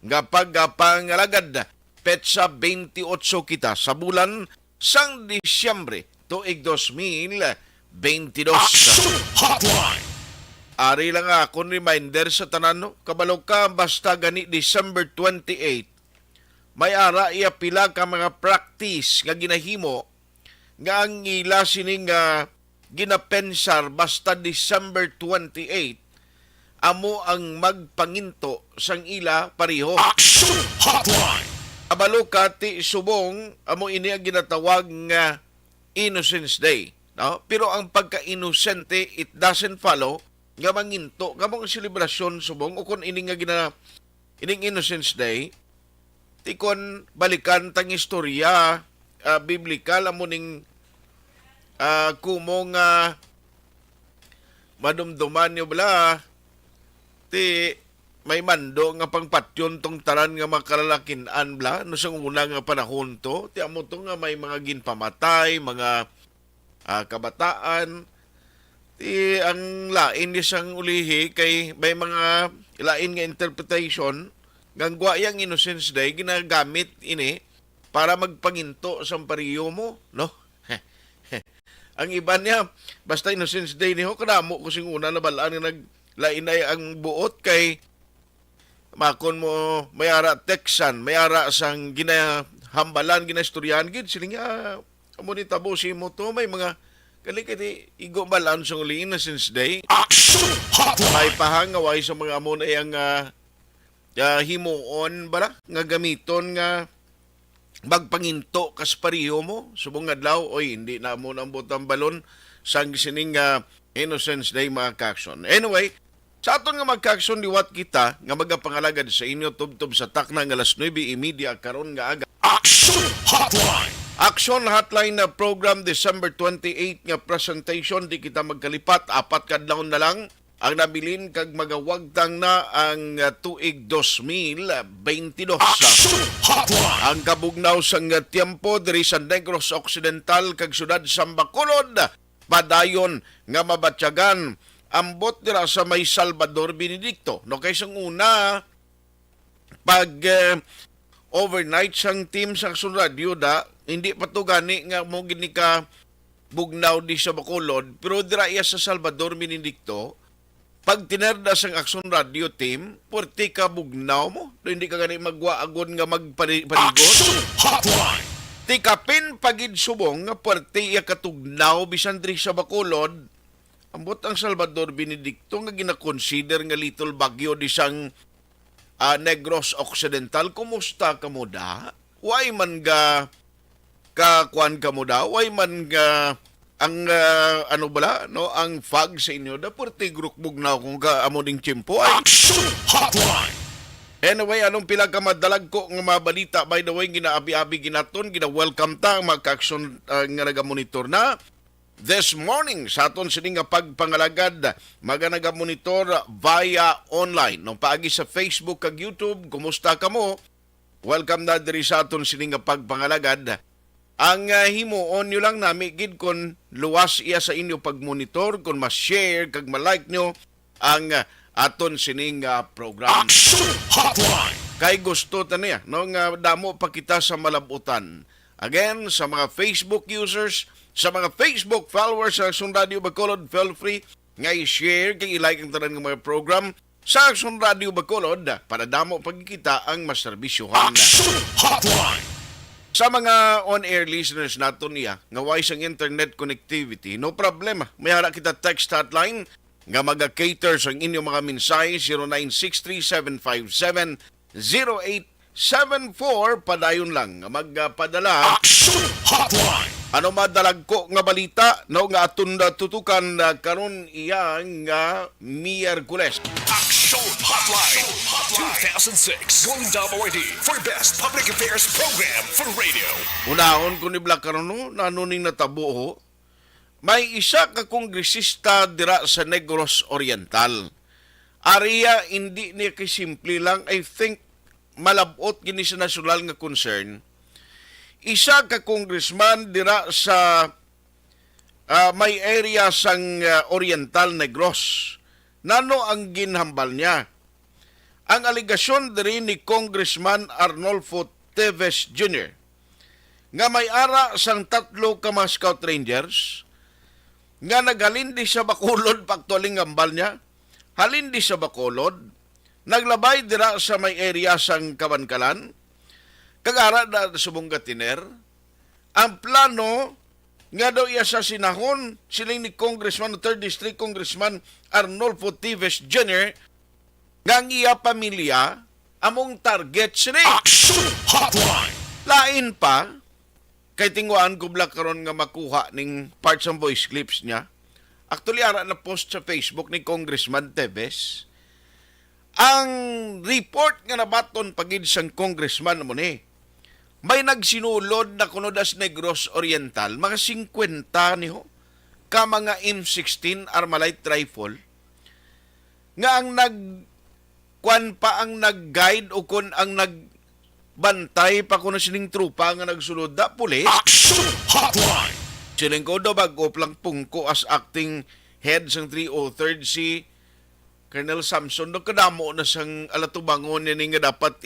nga pagpangalagad petsa 28 kita sa bulan sang Disyembre tuig 2022. Hotline. Ari lang akong reminder sa tanan, no? Kabalo ka basta gani December 28, may ara iya pila ka mga practice nga ginahimo nga ang ila sining ginapensar basta December 28 amo ang magpanginto sang ila pareho. Action Hotline. Kabalo ka ti subong amo ini ang ginatawag nga Innocence Day, no? Pero ang pagka-inosente it doesn't follow nga manginto nga mong selebrasyon subong o kung ining nga ining Innocence Day tikon balikan tang istorya biblikal amo ning kumong madumduman nyo bala ti may mando nga pangpatyon tong tanan nga makalalakinan bla no sang una nga panahon to ti amo to nga may mga ginpamatay mga kabataan ti ang lain ni sang ulihi kay may mga lain nga interpretation gangwa yang Innocence Day ginagamit ini para magpanginto sa pariyo mo, no? Ang iba niya basta Innocence Day niho kadamo ko sing una na balaan nga naglain ay ang buot kay makon mo may ara Texan may ara sang ginahambalan ginastoryahan gid siling amo ni tabusi mo to may mga kali igo balaan sa uli Innocence Day. Action Hotline. May pahangaway sa mga amon ay ang himuon bara nga gamiton nga magpanginto kas pariho mo subong adlaw oy hindi na mo nang butang balon sang sining Innocence Day mga kaakson. Anyway, sa aton nga magkaakson liwat kita nga magapangalagad sa inyo tubtob sa takna nga alas 9:30 karon nga aga. Action Hotline. Action Hotline na program December 28 nga presentation di kita magkalipat 4 kadlawon na lang ang nabilin kag magawagtang na ang tuig 2022. Action Hotline. Ang kabugnaw sang tiempo diri sa Negros Occidental kag syudad Bacolod padayon nga mabatyagan ambot dira sa may Salvador Benedicto. No kay sang una pag overnight sang team sa Action Radio hindi pa to gani nga mo gini ka bugnaw di sa Bacolod pero dira iya sa Salvador Benedicto pag tinerda sang Action Radio team porti ka bugnaw mo hindi ka gani magwaagon nga magpaligot Action Hotline. tikapin pagid subong nga porti iya katugnaw bisan diri sa Bacolod ambot ang Salvador Benedicto nga gina-consider nga little bagyo di sang Negros Occidental. Kumusta ka mo da? Why man kakuan ka mo da? Why man ang ano bala no ang fog sa inyo da porti grukbog na kung ka amo ding tiyempo ay. Action Hotline. Anyway, anong pila ka madalag ko nga mabalita by the way ginaabi-abi ginaton gina-welcome ta ang mga ka-action nga nagamonitor na this morning sa aton sining nga pagpangalagad maganag-monitor via online no paagi sa Facebook kag YouTube. Kumusta ka mo? Welcome na diri sa aton sining nga pagpangalagad. Ang himuon nyo lang nami gid kon luwas iya sa inyo pagmonitor kon ma-share kag ma-like nyo ang aton sining program. Action Hotline. Kay gusto ta niya no nga damo pa kita sa malabutan. Again, sa mga Facebook users, sa mga Facebook followers sa Action Radio Bacolod, feel free nga i-share kay i-like ang tanan ng mga program sa Action Radio Bacolod para damo pagkikita ang maserbisyuhan. Action Hotline. Sa mga on-air listeners nato niya nga wise ang internet connectivity, no problema. May hara kita text hotline nga maga-cater sa inyong mga mensahe 0963-757-0874 padayon lang nga magpadala. Action Hotline. Ano madalag ko nga balita no nga aton tutukan karon iyang nga Miyerkules. Action Hotline 2006 Golden Dome Awardee for Best Public Affairs Program for Radio. Unahon ko ni Black karon no nanuning natabo ho. May isa ka kongresista dira sa Negros Oriental. Area hindi niya simple lang. I think malabot gini sa nasyonal nga concern. Isa ka congressman dira sa may area sang Oriental Negros. Nano ang ginhambal niya? ang aligasyon diri ni Congressman Arnolfo Teves Jr. nga may ara sang 3 ka mga Scout Rangers nga naghalindi sa Bacolod pagtualing ambal niya, halindi sa Bacolod, naglabay dira sa may area sang Kabankalan, kagara na subong Gatiner, ang plano nga daw i-asasinahon siling ni Congressman, 3rd District Congressman Arnolfo Teves Jr. nga ang iya pamilya among target sini. Action Hotline. Lain pa, kay tinguan ko black karon nga makuha ning parts ng voice clips niya. Actually, ara na post sa Facebook ni Congressman Teves. Ang report nga nabaton pagid sang congressman mo ni, may nagsinulod na kunodas Negros Oriental, mga 50 niho, ka mga M16 Armalite rifle, nga ang kwan pa ang nag-guide o kun ang nagbantay pa kuno sining trupa nga nagsulod da pulis. Action Hotline. Siling ko daw bago lang pungko as acting head sang 303rd si Colonel Samson do kadamo na sang alatubangon ni nga dapat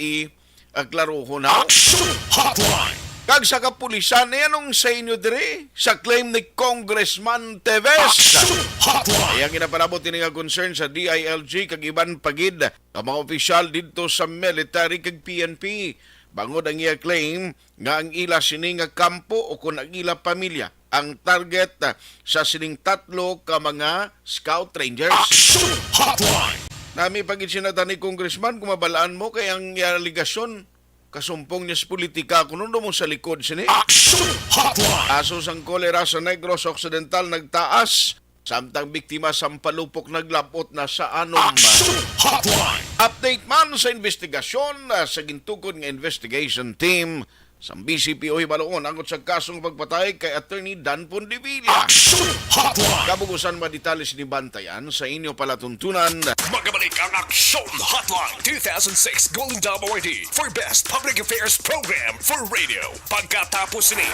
aklaruhon na. Action Hotline. Kag sa kapulisan na yanong sa inyo dire sa claim ni Congressman Teves. Action Hotline. Ayang ginapalabot ini nga concern sa DILG kag iban pagid ang mga opisyal dito sa military kag PNP. Bangod ang iya claim nga ang ila sini nga kampo o kung ang ila pamilya ang target sa sining 3 ka mga Scout Rangers. Action Hotline. Nami pagid sinata ni Congressman kung mabalaan mo kay ang aligasyon kasumpong niya sa politika kuno mo sa likod sini. Action Hotline. Aso sang kolera sa Negros Occidental nagtaas, samtang biktima sa palupok naglapot na sa anom. Action Hotline. Update man sa investigasyon sa gintukod nga investigation team sa BCPO Baloon angot sa kasong pagpatay kay Attorney Dan Pondevilla. Action Hotline. Kabugusan maditalis ni Bantayan sa inyo palatuntunan. Magabalik ang Action Hotline 2006 Golden Dome Awardee for Best Public Affairs Program for Radio. Pagkatapos ni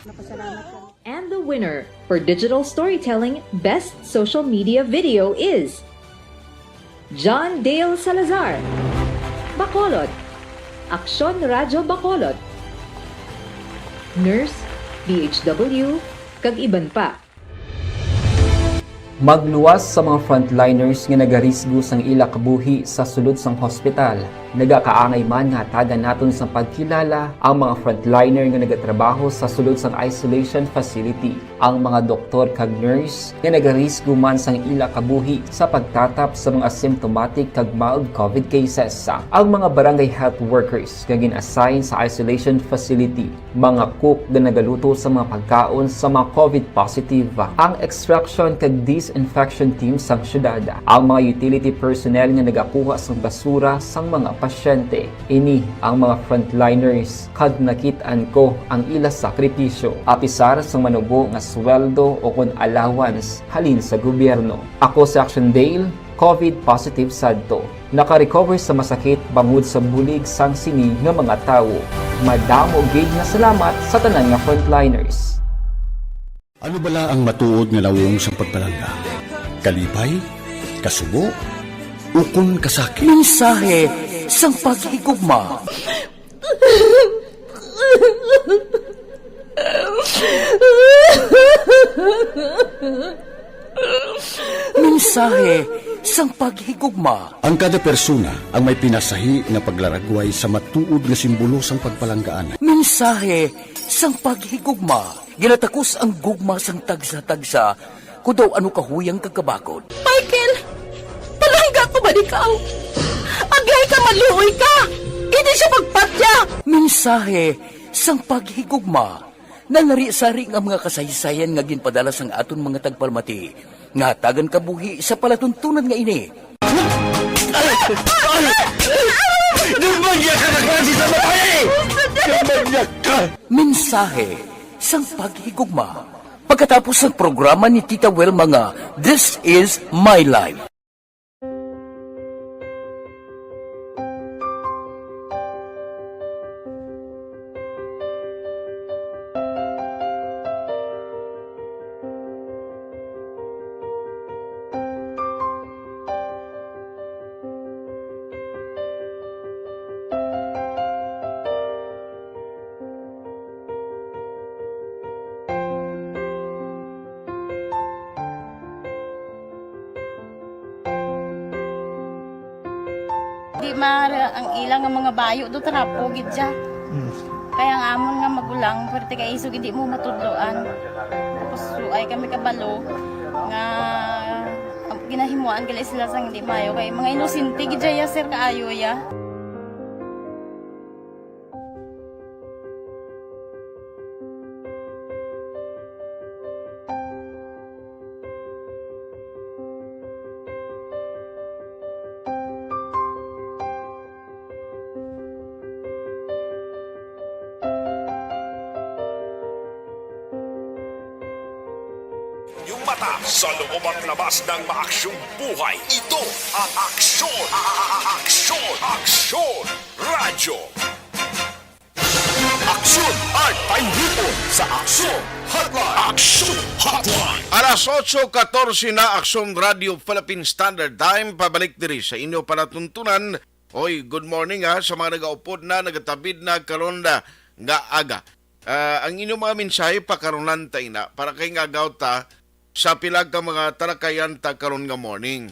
100%. And the winner for Digital Storytelling Best Social Media Video is John Dale Salazar, Bacolod, Aksyon Radyo Bacolod, Nurse, DHW, kag iban pa. Magluwas sa mga frontliners nga nagarisgo sang ila kabuhi sa sulod sang hospital. Nagakaangay man nga tagan naton sa pagkilala ang mga frontliner nga nagatrabaho sa sulod sang isolation facility. Ang mga doktor kag nurse nga nagarisgo man sang ila kabuhi sa pagtatap sa mga symptomatic kag mild COVID cases. Ang mga barangay health workers nga gin-assign sa isolation facility, mga cook nga nagaluto sa mga pagkaon sa mga COVID positive, ang extraction kag disinfection team sang syudad, ang mga utility personnel nga nagakuha sang basura sang mga pasyente. Ini ang mga frontliners kag nakit-an ko ang ila sakripisyo apisar sang manubo nga sweldo o kun allowance halin sa gobyerno. Ako si Action Dale, COVID positive sadto. Naka-recover sa masakit bangod sa bulig sang sini nga mga tawo. Madamo gid nga salamat sa tanan nga frontliners. Ano bala ang matuod nga lawong sa pagpalangga? Kalipay? Kasubo? Ukon kasakit? Mensahe sang paghigugma. Mensahe sang paghigugma. Ang kada persona ang may pinasahi nga paglaragway sa matuod nga simbolo sang pagpalanggaan. Mensahe sang paghigugma. Ginatakos ang gugma sang tagsa-tagsa kung daw ano kahuyang kagkabakod. Michael! Palangga ko ba di ka? Agay ka, maluoy ka! Hindi siya magpatya! Mensahe sang paghigugma. Nangari-sari ang mga kasaysayan nga ginpadala sang aton mga tagpalmati. Nga tagan kabuhi sa palatuntunan nga ini. Lumagya ka na kasi sa matay! Lumagya ka! Mensahe sang paghigugma. Pagkatapos ng programa ni Tita Welma nga, This is My Life. di ang ilang nga mga bayo do trapo gid siya. Kaya nga amon nga magulang pwerte kay isog hindi mo matudloan. Tapos ay kami kabalo nga ginahimuan gali sila sang hindi mayo kay mga inosente gid ya sir kaayo ya. Yung mata sa loob labas ng maaksyong buhay. Ito ang Aksyon! Aksyon! Aksyon! Radyo! Aksyon at Painipon sa Aksyon Hotline! Aksyon Hotline! Alas 8:14 na Aksyon Radio Philippine Standard Time. Pabalik diri sa inyo palatuntunan. Oy, good morning sa mga nagaupod na, nagatabid na karonda nga aga. Ang inyong mga mensahe pakaronan tayo na para kay nga gawta sa pilag ka mga tarakayan ta karon nga morning.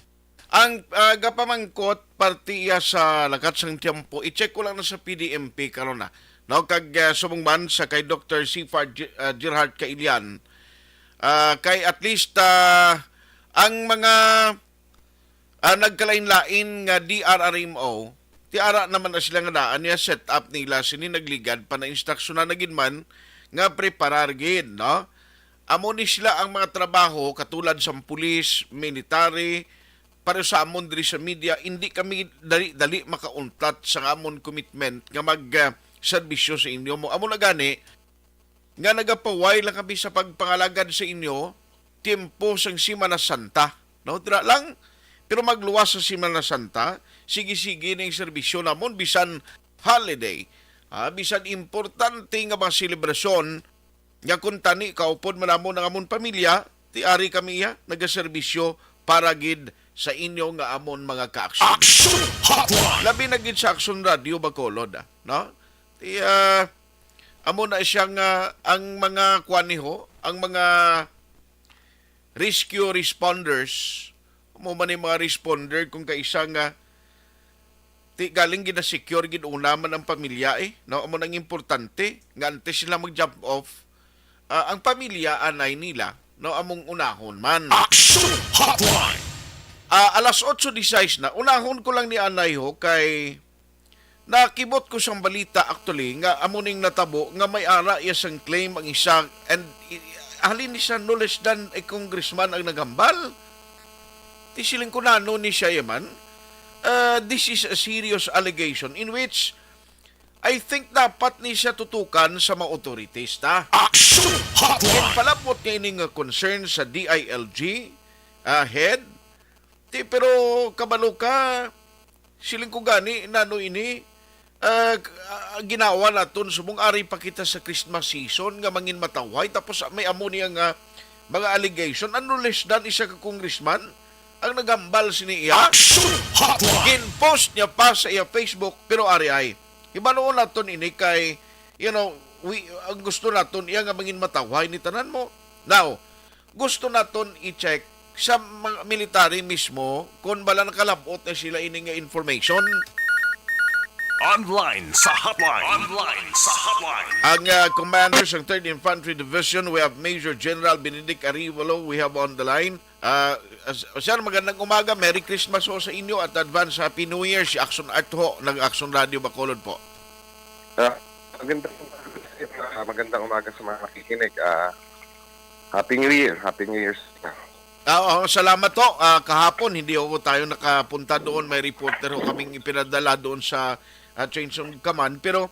Ang gapamangkot partiya sa lakat sang tiempo, i-check ko lang na sa PDMP karon na. No, kag sumungman sa kay Dr. Sifar Gerhard Kailian. Kay at least ang mga nagkalain-lain nga DRRMO, tiara naman na sila nga daan niya set up nila sini nagligad pa na instruksyon na nagin man nga preparar gid, no? Amo ni sila ang mga trabaho katulad sa pulis, military, para sa amon diri sa media, hindi kami dali makauntlat sa amon commitment nga mag-serbisyo sa inyo mo. Amo na gani nga nagapaway lang kami sa pagpangalagad sa inyo tiempo sang Semana Santa. No, dira lang. Pero magluwas sa Semana Santa, sige-sige na yung serbisyo namon bisan holiday. Bisan importante nga mga selebrasyon nga kung tani kaupod man namon ng amon pamilya, tiari kami nagaserbisyo para gid sa inyo nga amon mga ka-aksyon. Aksyon Hotline! Labi na gid sa Aksyon Radio Bacolod, no? Amo na siyang ang mga kwaniho, ang mga rescue responders, mo man yung mga responder kung kaisa nga galing gid na secure gid unaman ang pamilya no, amo nang importante nga antes sila mag-jump off, ang pamilya anay nila, no, among unahon man. Aksyon Hotline! Alas 8:16 na, unahon ko lang ni anay ho kay nakibot ko sang balita actually nga amuning natabo nga may ara iya sang claim ang isa and halin ni siya no less than a congressman ang nagambal. Tisiling ko na ni siya yaman. This is a serious allegation in which I think dapat ni siya tutukan sa mga authorities ta. Aksyon Hotline! Palapot niya ining concern sa DILG head. Pero kabalo ka, siling ko gani, nano ini, ginawa naton subong ari pa kita sa Christmas season nga mangin mataway tapos may amo niya nga mga allegation. Ano less than isa ka congressman ang nagambal siniya? Aksyon Hotline! Gin-post niya pa sa iya Facebook pero ari ay. Ibanoon naton ini kay, you know, ang gusto naton iya nga mangin mataway ni tanan mo. Now, gusto naton i-check sa mga military mismo kung bala nakalabot na sila ini nga information. Online sa hotline. Online sa hotline. Ang commanders ng 3rd Infantry Division, we have Major General Benedict Arivalo, we have on the line. Sir, magandang umaga. Merry Christmas ho sa inyo at advance Happy New Year. Si Aksyon Art ho ng Aksyon Radio Bacolod po. Magandang umaga sa mga makikinig. Happy New Year. Happy New Year. Salamat ho. Kahapon, hindi ho tayo nakapunta doon. May reporter ho kaming ipinadala doon sa Chains of Command. Pero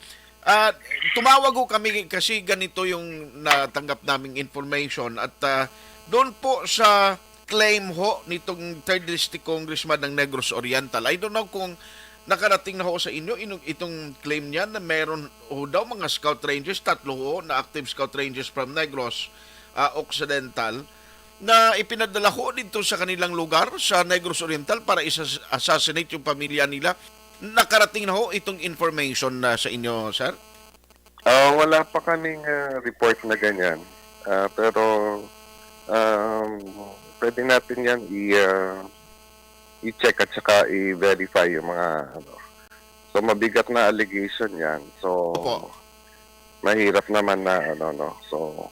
tumawag ho kami kasi ganito yung natanggap naming information. At doon po sa claim ho nitong 3rd District Congressman ng Negros Oriental, I don't know kung nakarating na ho sa inyo itong claim niya na meron ho daw mga Scout Rangers, 3 ho na active Scout Rangers from Negros Occidental, na ipinadala ho dito sa kanilang lugar sa Negros Oriental para assassinate yung pamilya nila. Nakarating na ho itong information sa inyo, sir? Wala pa kaming report na ganyan. Pero pwede natin yan i-check at saka i-verify yung mga ano. So mabigat na allegation 'yan. So Opo. mahirap naman na ano no. So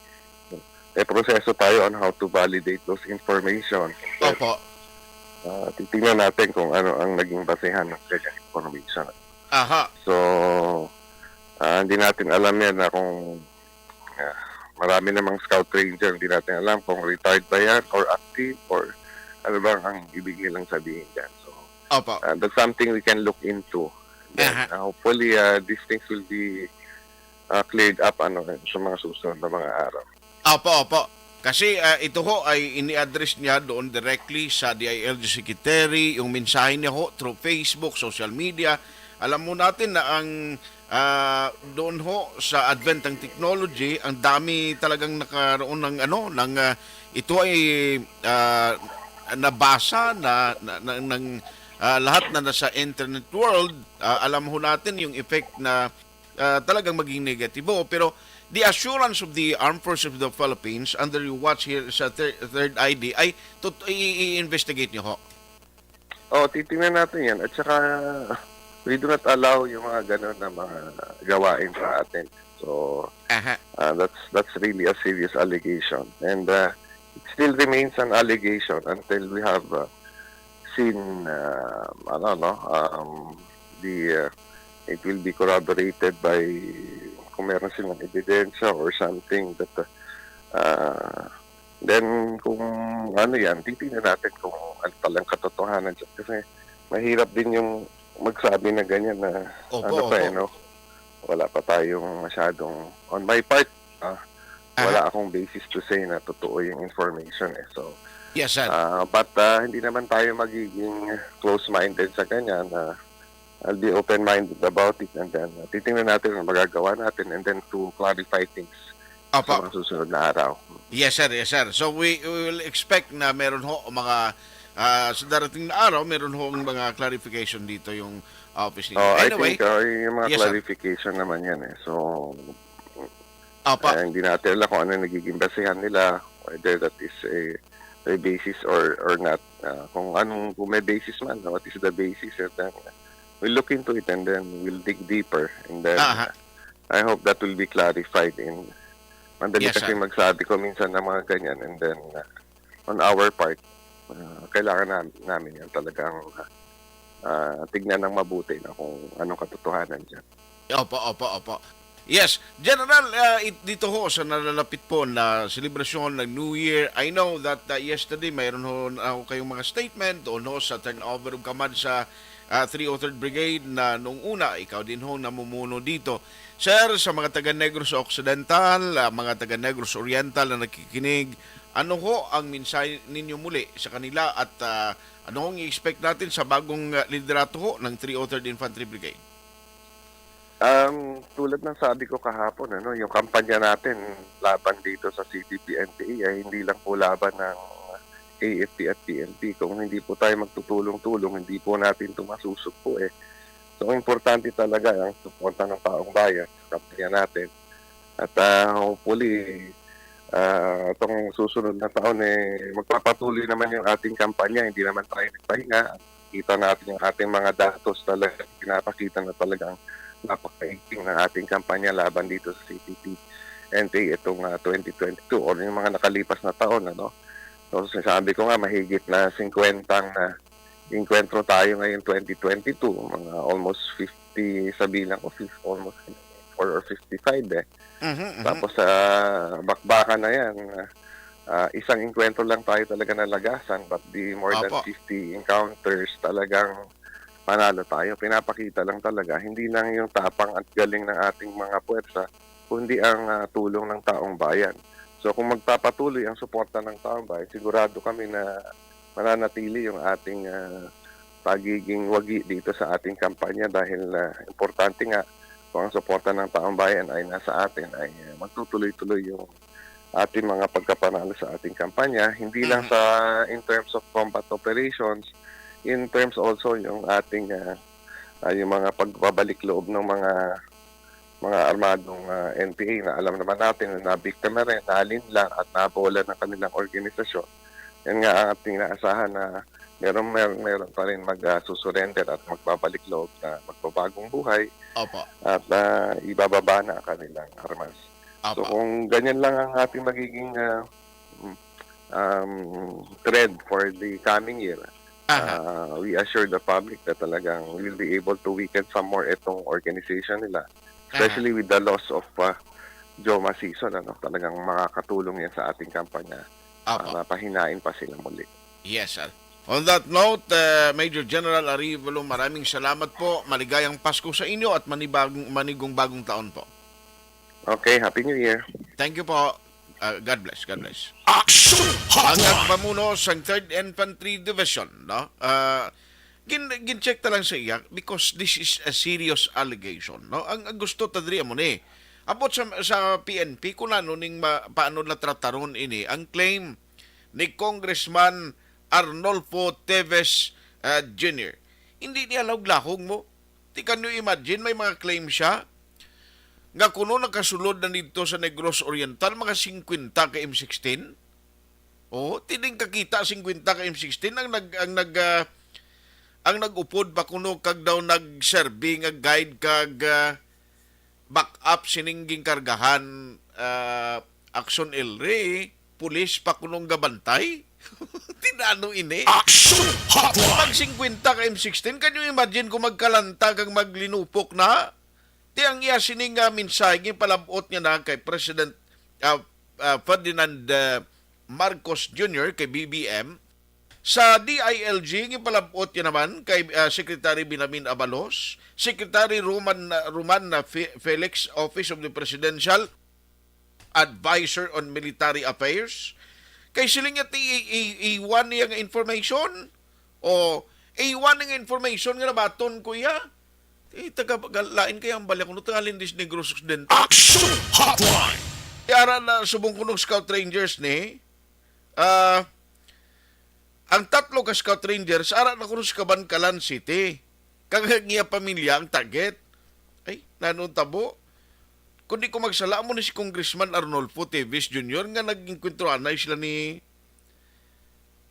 proseso tayo on how to validate those information. Opo. Titingnan natin kung ano ang naging basehan ng ganyan information. Aha. So hindi natin alam yan na kung marami namang scout ranger, hindi natin alam kung retired ba yan or active or ano bang ang ibig nilang sabihin dyan. So Opo. that's something we can look into. Then, hopefully these things will be cleared up sa mga susunod na mga araw. Opo. Kasi ito ho ay ini-address niya doon directly sa DILG Secretary, yung mensahe niya ho through Facebook, social media. Alam mo natin na ang doon ho sa advent ng technology, ang dami talagang nakaroon ng ito ay nabasa ng lahat na nasa internet world. Alam ho natin yung effect na talagang maging negatibo, pero the assurance of the Armed Forces of the Philippines under your watch here sa third ID ay i-investigate niyo ho. Titingnan natin yan. At saka, we do not allow yung mga ganun na mga gawain sa atin. So, that's really a serious allegation. And it still remains an allegation until we have seen, it will be corroborated by kung meron silang ebidensya or something that then kung yan, titingnan natin kung ano talang katotohanan dyan. Kasi mahirap din yung magsabi na ganyan na wala pa tayong masyadong, on my part, wala akong basis to say na totoo yung information So, yes, sir. But hindi naman tayo magiging close-minded sa ganyan. I'll be open-minded about it and then titingnan natin ang magagawa natin and then to clarify things sa mga susunod na araw. Yes, sir. So we will expect na meron ho mga sa darating na araw, meron ho mga clarification dito yung office nito. Anyway, I think yung mga clarification naman yan So, hindi natin alam kung ano nagiging basehan nila, whether that is a basis or not. Kung may basis man, what is the basis, and then we'll look into it and then we'll dig deeper and then I hope that will be clarified in mandali kasi magsabi ko minsan ng mga ganyan and then on our part kailangan namin yan talagang tignan ng mabuti na kung anong katotohanan dyan. Opo. Yes, General, dito ho sa nalalapit po na celebration ng New Year, I know that yesterday mayroon ho kayong mga statement doon ho sa turnover of command sa 303rd Brigade na nung una, ikaw din ho namumuno dito. Sir, sa mga taga-Negros Occidental, mga taga-Negros Oriental na nakikinig, ano ho ang mensahe ninyo muli sa kanila at ano hong i-expect natin sa bagong liderato ho ng 303rd Infantry Brigade? Tulad ng sabi ko kahapon, yung kampanya natin laban dito sa CTP-NPA ay hindi lang po laban ng AFP at PNP. Kung hindi po tayo magtutulong-tulong, hindi po natin ito masusugpo So, importante talaga ang suporta ng taong bayan sa kampanya natin. At hopefully, itong susunod na taon, magpapatuloy naman yung ating kampanya. Hindi naman tayo nagpahinga. Kita natin yung ating mga datos talaga. Pinapakita na talagang napakaigting ng ating kampanya laban dito sa CTP-NPA itong 2022 or yung mga nakalipas na taon, So, sabi ko nga, mahigit na 50 na inkwentro tayo ngayon 2022. Mga almost 50 sa bilang ko, almost 4 or 55 Tapos sa bakbakan na yan, isang inkwentro lang tayo talaga nalagasan but the more than 50 encounters talagang manalo tayo. Pinapakita lang talaga, hindi lang yung tapang at galing ng ating mga puwersa, kundi ang tulong ng taong bayan. So kung magpapatuloy ang suporta ng taong bayan, sigurado kami na mananatili yung ating pagiging wagi dito sa ating kampanya dahil importante nga kung ang suporta ng taong bayan ay nasa atin ay magtutuloy-tuloy yung ating mga pagkapanalo sa ating kampanya. Hindi lang sa in terms of combat operations, in terms also yung ating yung mga pagbabalik loob ng mga armadong NPA na alam naman natin na nabiktima rin, nalinlang at nabola ng kanilang organisasyon. yan nga ang ating inaasahan na meron pa rin mag-susurrender at magbabalik loob na magbabagong buhay Opo. at ibababa na ang kanilang armas. So Opo. kung ganyan lang ang ating magiging trend for the coming year, we assure the public that talagang we will be able to weaken some more itong organization nila. Especially with the loss of Joma season, talagang makakatulong yan sa ating kampanya Opo. para pahinain pa sila muli. Yes, sir. On that note, Major General Arevalo, maraming salamat po. Maligayang Pasko sa inyo at manigong bagong taon po. Okay, Happy New Year. Thank you po. God bless. God bless. Action Ang Hotline. pamuno sa 3rd Infantry Division, no? Gin-check ta lang sa iya because this is a serious allegation, no? Ang gusto tadri mo ni. Abot sa PNP kung ano ning paano na trataron ini ang claim ni Congressman Arnolfo Teves Jr. Hindi niya laglahong mo. Di ka nyo imagine, may mga claim siya nga kuno nakasulod na dito sa Negros Oriental, mga 50 ka M16. Oh, tining kakita 50 ka M16 ang nag-upod pa kuno kag daw nag-serve nga guide kag backup siningging kargahan Action Elre, pulis pa kunong gabantay. Tinano ini. Action Hotline. Pag 50 ka M16, can you imagine kung magkalantag ang maglinupok na? Di ang iya sining mensahe, palabot niya na kay President Ferdinand Marcos Jr., kay BBM. Sa DILG, palabot niya naman kay Secretary Binamin Abalos, Secretary Roman Felix, Office of the Presidential Advisor on Military Affairs. Kay siling at i-1 niya nga information o i-1 nga information nga nabaton kuya taga-lain kaya ang balik kung tangalin dis Negros Occidental. Action Hotline. Kaya na subong kunong Scout Rangers ni ang 3 ka Scout Rangers ara na kuno sa Kabankalan City. Kagagiya pamilya ang target. Ay, nanon tabo. Kundi ko magsala mo ni si Congressman Arnolfo Teves Jr. nga nag-inkwentuhan na sila ni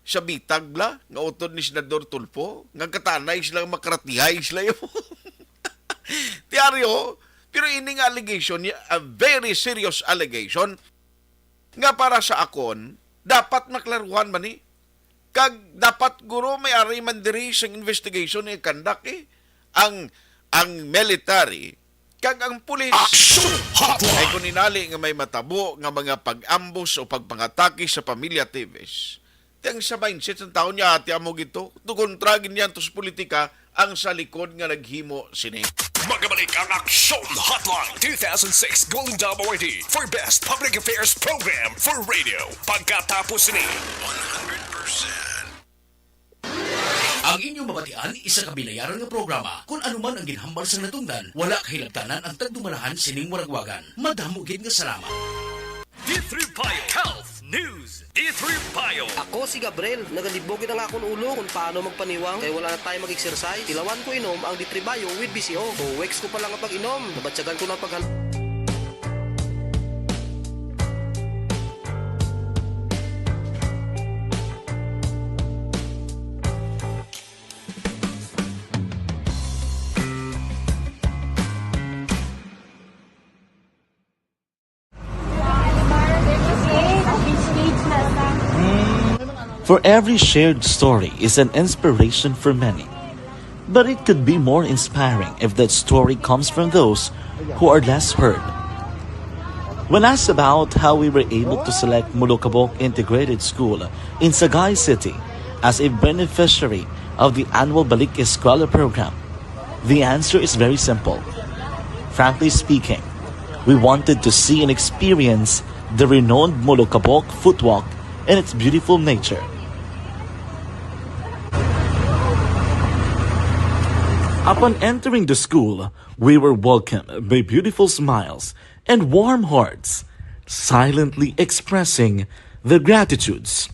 sa bitag bla, nga utod ni Senador Tulfo, nga katanay sila makaratihay sila yun. Tiaryo, pero ini nga allegation, a very serious allegation, nga para sa akon, dapat maklaruhan man ni. Kag dapat guro may ari man diri sa investigation ni kandak ang military kag ang pulis ay kung inali nga may matabo nga mga pag-ambos o pagpangatake sa pamilya Teves. Tiyang sa mindset ng tao niya ati amo gito. Tukontragin niyan to sa politika ang sa likod nga naghimo sini. Magabalik ang Action Hotline 2006 Golden Dome Awardee for Best Public Affairs Program for Radio. Pagkatapos ni 100%. Ang inyong mabatian, isa kabilayaran ng programa. Kung anuman ang ginhambal sa natungdan, wala kahilabtanan ang tagdumalahan sining waragwagan. Madamo gid nga salamat. D3 Bio Health News. D3 Bio. Ako si Gabriel, nagalibogin ang akong ulo kung paano magpaniwang kaya wala na tayo mag-exercise. Tilawan ko inom ang D3 Bio with BCO. 2 weeks ko pa lang ang pag-inom. Nabatsagan ko na For every shared story is an inspiration for many. But it could be more inspiring if that story comes from those who are less heard. When asked about how we were able to select Mulukabok Integrated School in Sagay City as a beneficiary of the annual Balik Eskwela program, the answer is very simple. Frankly speaking, we wanted to see and experience the renowned Mulukabok footwalk in its beautiful nature. Upon entering the school, we were welcomed by beautiful smiles and warm hearts, silently expressing their gratitudes.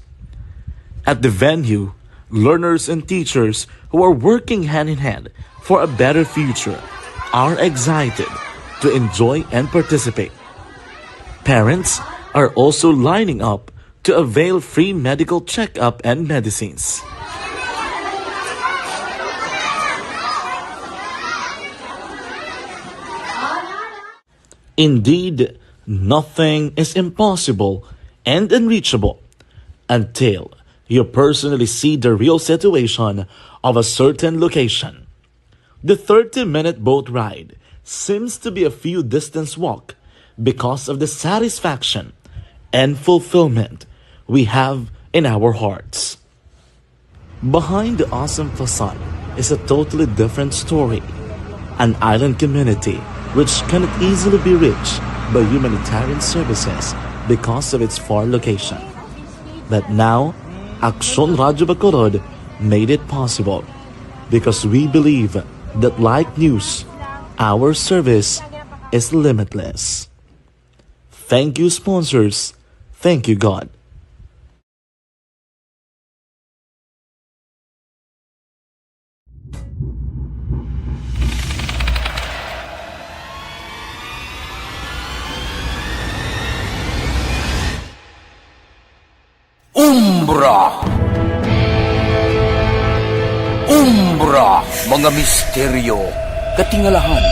At the venue, learners and teachers who are working hand in hand for a better future are excited to enjoy and participate. Parents are also lining up to avail free medical checkup and medicines. Indeed, nothing is impossible and unreachable until you personally see the real situation of a certain location. The 30-minute boat ride seems to be a few distance walk because of the satisfaction and fulfillment we have in our hearts. Behind the awesome facade is a totally different story. An island community which cannot easily be reached by humanitarian services because of its far location. But now, Aksyon Radyo Bacolod made it possible because we believe that like news, our service is limitless. Thank you, sponsors. Thank you, God. Umbra! Umbra! Mga misteryo, katingalahan,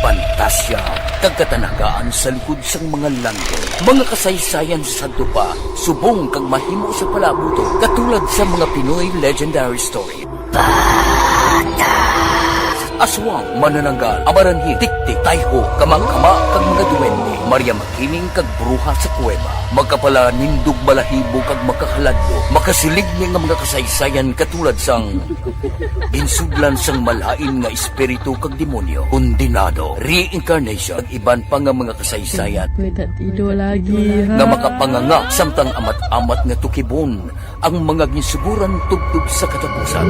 pantasya, kagkatanagaan sa likod sang mga langit. Mga kasaysayan sa dupa, subong kag mahimo sa palabuto, katulad sa mga Pinoy legendary story. Aswang, manananggal, amaranhit, tiktik, tayho, kamang-kama, kag mga duwende, Maria Makining kag bruha sa kuweba, magkapala nindog balahibo kag makahaladlo, makasilig niya nga mga kasaysayan katulad sang ginsudlan sang malain nga espiritu kag demonyo, kondinado, reincarnation, kag iban pa nga mga kasaysayan nga makapanganga samtang amat-amat nga tukibon ang mga ginsuguran tugtog sa katapusan.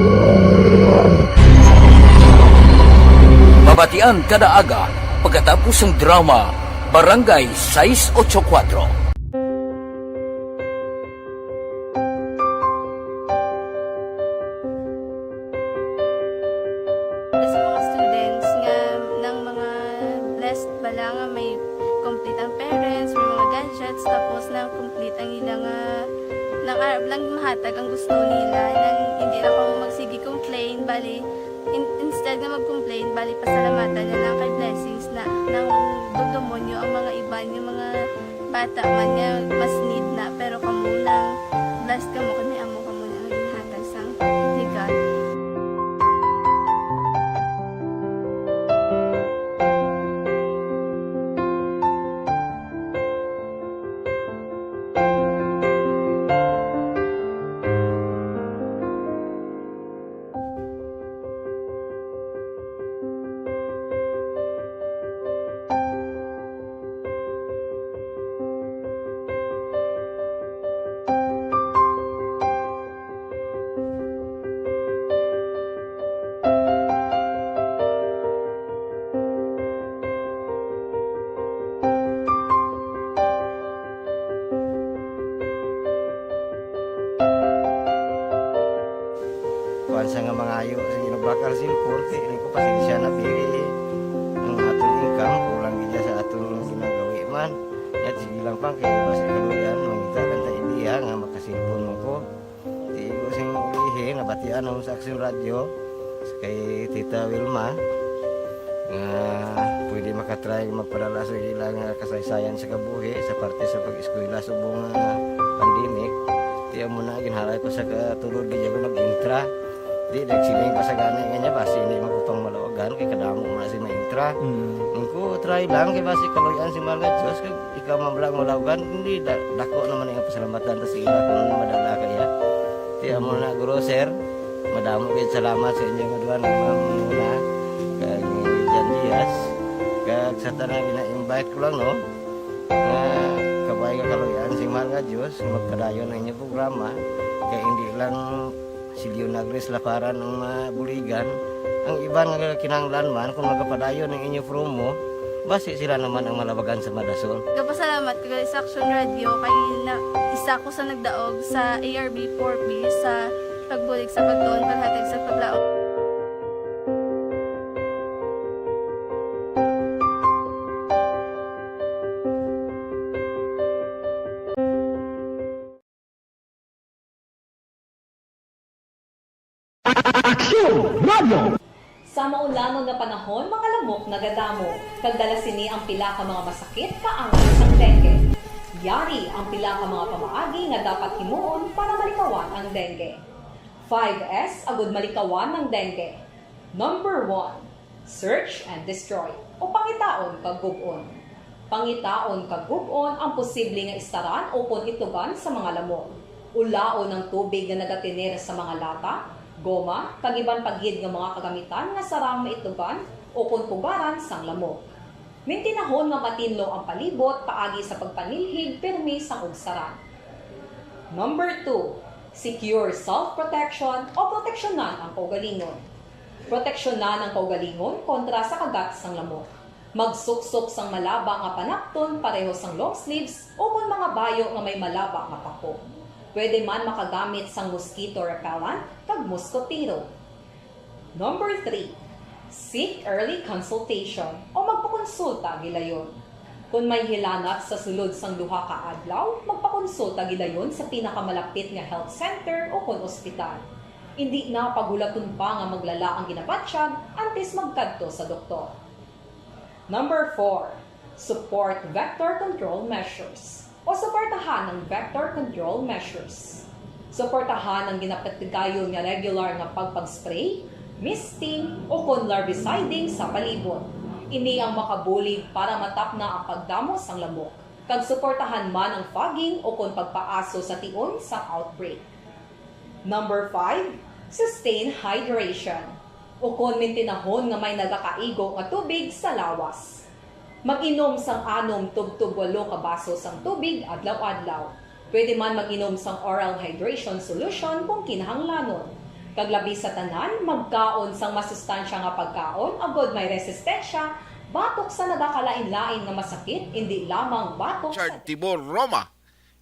Mabatian kada aga pagkatapos ng drama Barangay 684. Sa mga students nga ng mga blessed bala nga may complete ang parents, may mga gadgets, tapos na complete ang ilang ng arab lang mahatag ang gusto nila nang hindi na pa magsigi complain bali instead na mag-complain, bali pasalamatan na lang kay blessings na nang demonyo ang mga iban, yung mga bata man nga mas need na, pero kamo lang blessed kamo kami amo kamo na ginhatag sang ni God. Sa nga mga ayo sa ginabakal silpon kay ini ko pasensya na biri ang atong income kulang gid sa atong ginagawi man at sige lang pang kay basta kaluyan mangita kan ta idea nga makasilpon mo ko di ko sing ihi nabatian ang sa Aksyon Radyo kay Tita Wilma nga pwede makatry magpadala sa ilang kasaysayan sa kabuhi sa parte sa pag-eskwela subong pandemic tiya mo na ginhalay ko sa katulod gid ko nag-intra. Di nagsiling pa sa gani kanya basi hindi magupang malawagan kay kadamo man si maintra. Ko try lang kay basi kaloyan si mga Diyos kay ikaw mablang malawagan hindi dako naman ang pasalamatan ta sa ila kung madala kaya. Ti amo na guro sir. Madamo gid salamat sa inyong duha ng mamuna kay Jan Diaz. Kag sa tanang ina-invite ko lang no. Kabay ka kaloyan si mga Diyos magpadayon ang inyong programa kay hindi lang silyo nagres laparan ng mga buligan ang iba nga kinanglan man kung magapadayon ng inyo promo basi sila naman ang malabagan sa Madasol. Kapasalamat ko sa Aksyon Radio kay na isa ko sa nagdaog sa ARB 4B sa pagbulig sa pagtuon paghatag sa paglaom. kinahanglanon nga panahon mga lamok nagadamo. Kagdala sini ang pila ka mga masakit kaangay sang dengue. Yari ang pila ka mga pamaagi nga dapat himuon para malikawan ang dengue. 5S agud malikawan ng dengue. Number 1, search and destroy o pangitaon kag gub-on. Pangitaon kag gub-on ang posible nga istaran o kon itugan sa mga lamok. Ulaon ng tubig nga nagatiner sa mga lata, goma, kag iban paghid nga mga kagamitan nga sarang maitugan o kon pugaran sang lamok. Mintinahon nga matinlo ang palibot paagi sa pagpanilhig permi sang ugsaran. Number 2, secure self-protection o proteksyonan ang kaugalingon. Proteksyonan ang kaugalingon kontra sa kagat sang lamok. Magsuksok sang malaba nga panakton pareho sang long sleeves o kung mga bayo nga may malaba nga pako. Pwede man makagamit sang mosquito repellent kag mosquitero. Number 3, seek early consultation o magpakonsulta gilayon. Kung may hilanat sa sulod sang duha ka adlaw, magpakonsulta gilayon sa pinakamalapit nga health center o kon ospital. Hindi na pagulaton pa nga maglala ang ginapatsyan antes magkadto sa doktor. Number 4, support vector control measures o suportahan ng vector control measures. Suportahan ang ginapatigayon nga regular nga pagpag-spray, misting o kon larviciding sa palibot. Ini ang makabulig para matap na ang pagdamo sang lamok. Kag suportahan man ang fogging o kon pagpaaso sa tion sa outbreak. Number 5, sustain hydration o kon mintinahon nga may nagakaigo nga tubig sa lawas. Mag-inom sang 6 tub-tub 8 ka baso sang tubig adlaw-adlaw. Pwede man mag-inom sang oral hydration solution kung kinahanglanon. Kaglabi sa tanan, magkaon sang masustansya nga pagkaon, agod may resistensya, batok sa nagakalain-lain nga masakit, hindi lamang batok sa... Richard Tibor Roma,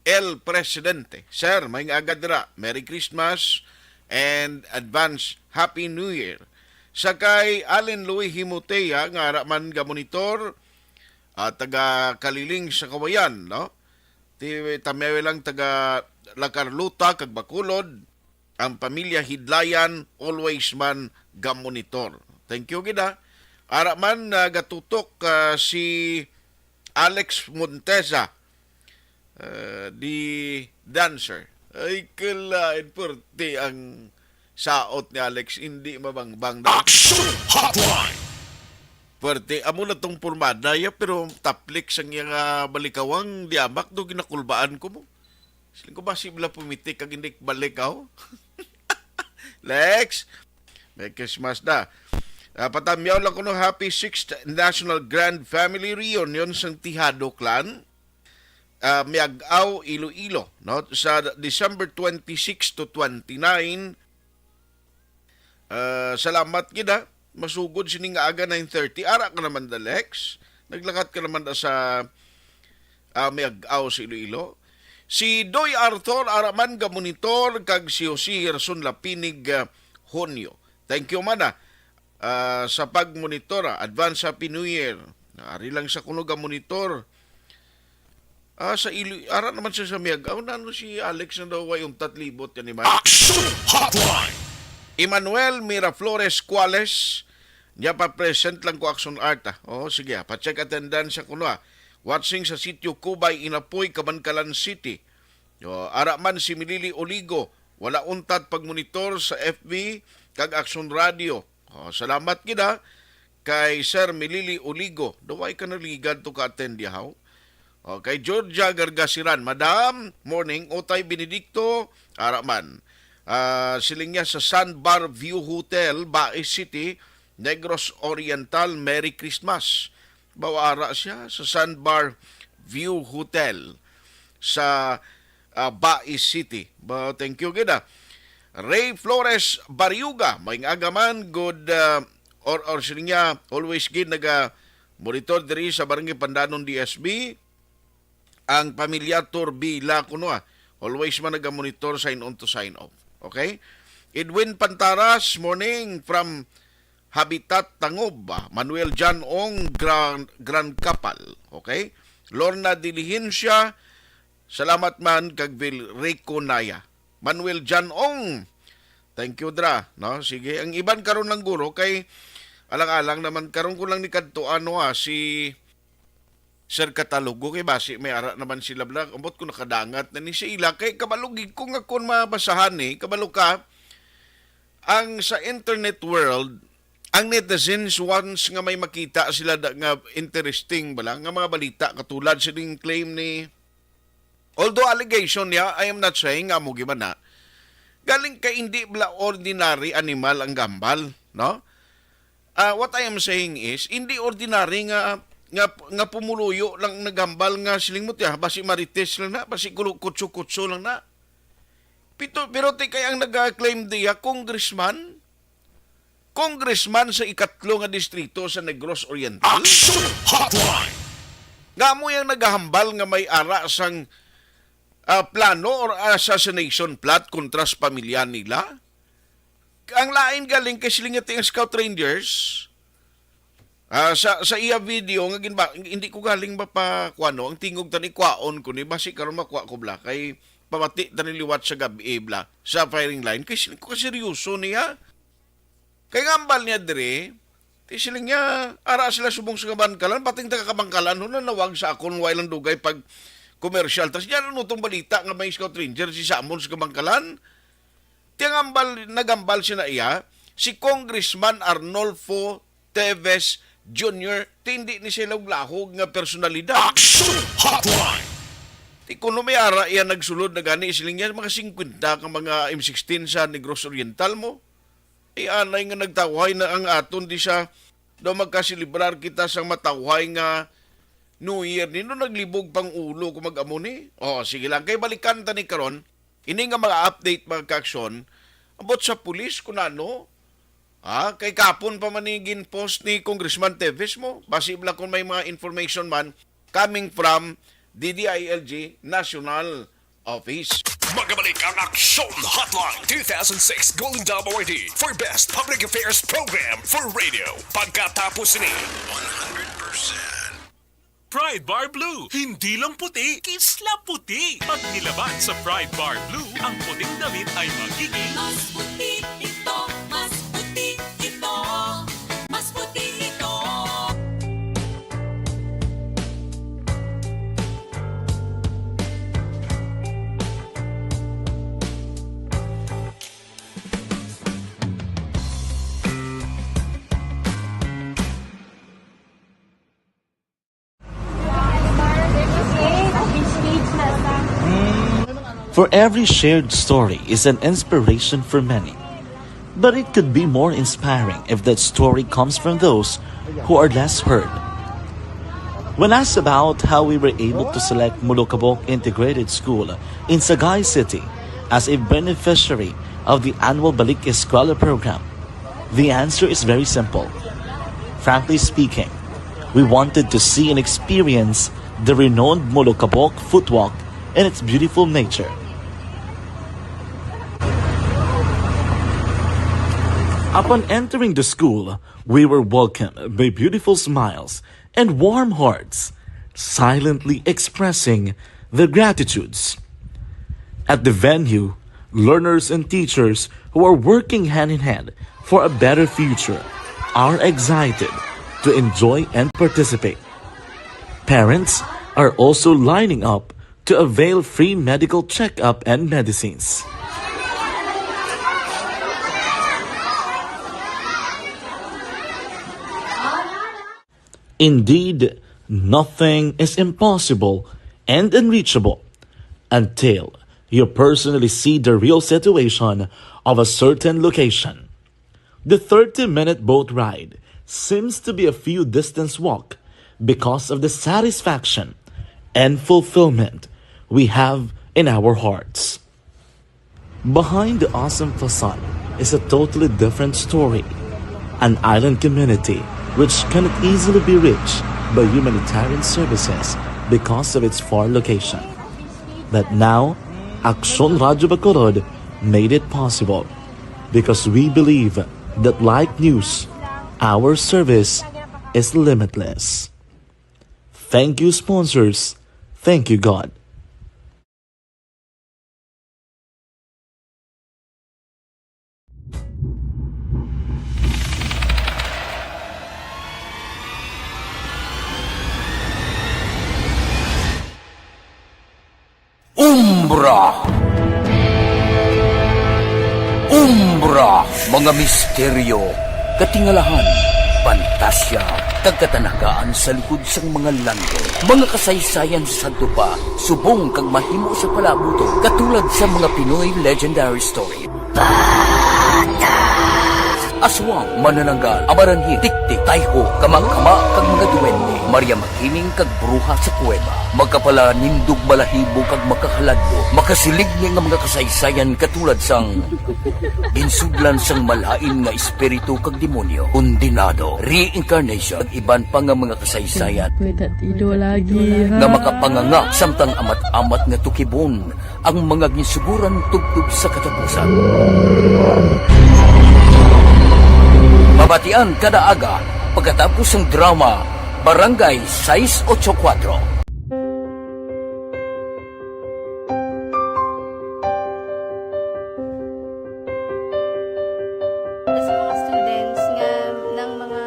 El Presidente. Sir, may agadra. Merry Christmas and advance Happy New Year. Sakay Allen Louis Himutea, nga raman ga monitor, taga Kaliling sa Kawayan, no? Tamewe lang taga Lacarluta, kag Bacolod, ang pamilya Hidlayan, always man gamonitor. Thank you, gida. Ara man gatutok si Alex Monteza, di dancer. Ay, kalain porte ang saot ni Alex, hindi mabangbang. Action Hotline! Porte, amo na tong pormada, ya, pero taplik sang yang balikawang diamak do ginakulbaan ko mo. Siling ko ba sibla pumitik kag hindi balik ako? Lex, may Christmas na. Patamyaw lang ko no Happy 6th National Grand Family Reunion sang Tihado Clan. Miagaw, Iloilo, no? Sa December 26 to 29. Salamat gida. Masugod sining aga 9:30. Ara ka naman da Lex. Naglakat ka naman da sa Miagaw sa Iloilo. Si Doy Arthur Araman ga monitor kag si Jose Gerson Lapinig Honyo. Thank you man sa pagmonitor. Advance Happy New Year. Ari lang sa kuno ga monitor. Sa ara naman siya sa Miagaw. Nano si Alex na daw yung 3,000 yan naman. Action Hotline! Emmanuel Miraflores Cuales. Niya pa present lang ko Action Art. Sige, pa-check attendance sa kuno. Watching sa sitio Kubay, Inapoy, Kabankalan City. Ara man si Milili Oligo, wala untad pagmonitor sa FB kag Action Radio. Salamat gida kay Sir Milili Oligo. Daway ka naligad to ka-attend yahaw. Kay Georgia Gargasiran, Madam, morning, Otay Benedicto, ara man. Siling niya sa Sandbar View Hotel, Bae City, Negros Oriental, Merry Christmas. Bawara siya sa Sandbar View Hotel sa Bae City. Thank you, gida. Ray Flores Bariuga, may agaman, good, or siling niya, always gid naga-monitor diri sa Barangay Pandanon DSB, ang pamilya Turbila kuno, always man naga-monitor sign on to sign off. Okay? Edwin Pantaras, morning from Habitat Tangob, Manuel Jan Ong Grand Kapal. Okay? Lorna Diligencia, salamat man kag Rico Naya. Manuel Jan Ong, thank you dra. No? Sige, ang iban karon ng guro kay Alang-alang naman karon ko lang ni kadto si Sir Katalogo kay basi may ara naman sila bla ambot ko nakadangat na ni sila kay kabalugig ko nga kon mabasahan kabalo ka ang sa internet world ang netizens once nga may makita sila nga interesting bala nga mga balita katulad sining claim ni although allegation niya I am not saying nga mo gimana galing kay hindi bla ordinary animal ang gambal no. What I am saying is, hindi ordinary nga pumuluyo lang nagambal nga silingmot ya, basi marites lang na, basi kutso-kutso lang na. Pero kay ang nag-claim diya, congressman sa ikatlo nga distrito sa Negros Oriental. Action Hotline! Nga mo yung naghahambal nga may ara sang plano or assassination plot kontra sa pamilya nila. Ang lain galing kay silingat ang Scout Rangers sa iya video nga hindi ko galing mapakuano ang tingog tani kwaon ko ni basi karon makuha ko bla kay pamati tani liwat sa gabi bla sa firing line kay ko seryoso niya kay ngambal niya dire ti siling niya ara sila subong sa kabangkalan pating taga kabangkalan na nawag sa akon way lang dugay pag commercial tas yan ano tong balita nga may Scout Ranger si Samon sa kabangkalan. Nagambal siya na iya, si Congressman Arnolfo Teves Jr. Hindi ni siya laglahog nga personalidad. Action Hotline! Kuno may ara iya nagsulod na gani isiling yan, mga 50 ka mga M16 sa Negros Oriental mo. Anay nga nagtawhay na ang aton di siya daw magkasilibrar kita sa matawhay nga New Year nino naglibog pang ulo kung mag-amo ni. Sige lang, kay balikan ta ni karon. Ini nga mga update mga kaaksyon abot sa pulis kung ano. Kay kapon pa manigin post ni Congressman Teves mo. Basibla kung may mga information man coming from DDILG National Office. Magabalik ang Action Hotline 2006 Golden Dome Awardee for Best Public Affairs Program for Radio. Pagkatapos ni 100%. Pride Bar Blue. Hindi lang puti, kisla puti. Pag nilaban sa Pride Bar Blue, ang puting damit ay magiging mas puti ito, mas puti ito, mas puti ito. For every shared story is an inspiration for many. But it could be more inspiring if that story comes from those who are less heard. When asked about how we were able to select Mulukabok Integrated School in Sagay City as a beneficiary of the annual Balik Eskwela program, the answer is very simple. Frankly speaking, we wanted to see and experience the renowned Mulukabok footwalk and its beautiful nature. Upon entering the school, we were welcomed by beautiful smiles and warm hearts, silently expressing their gratitudes. At the venue, learners and teachers who are working hand in hand for a better future are excited to enjoy and participate. Parents are also lining up to avail free medical checkup and medicines. Indeed, nothing is impossible and unreachable until you personally see the real situation of a certain location. The 30-minute boat ride seems to be a few distance walk because of the satisfaction and fulfillment we have in our hearts. Behind the awesome facade is a totally different story. An island community which cannot easily be reached by humanitarian services because of its far location. But now, Aksyon Radyo Bacolod made it possible because we believe that like news, our service is limitless. Thank you, sponsors. Thank you, God. Umbra! Umbra! Mga misteryo, katingalahan, pantasya, kagkatanagaan sa likod sang mga lando. Mga kasaysayan sa dupa, subong kag mahimo sa palabuto, katulad sa mga Pinoy legendary story. Aswang, manananggal, amaranhi, tiktik, tayho, kamang-kama, kag mga duwende, Maria Makining kag bruha sa kuweba, magkapala nindog balahibo kag makahaladlo, makasilig niya nga mga kasaysayan katulad sang ginsudlan sang malain nga espiritu kag demonyo, kondinado, reincarnation, kag iban pa nga mga kasaysayan nga makapanganga samtang amat-amat nga tukibon ang mga ginsuguran tugtog sa katapusan. Mabatian kada aga pagkatapos ng drama Barangay 684. Sa mga students nga ng mga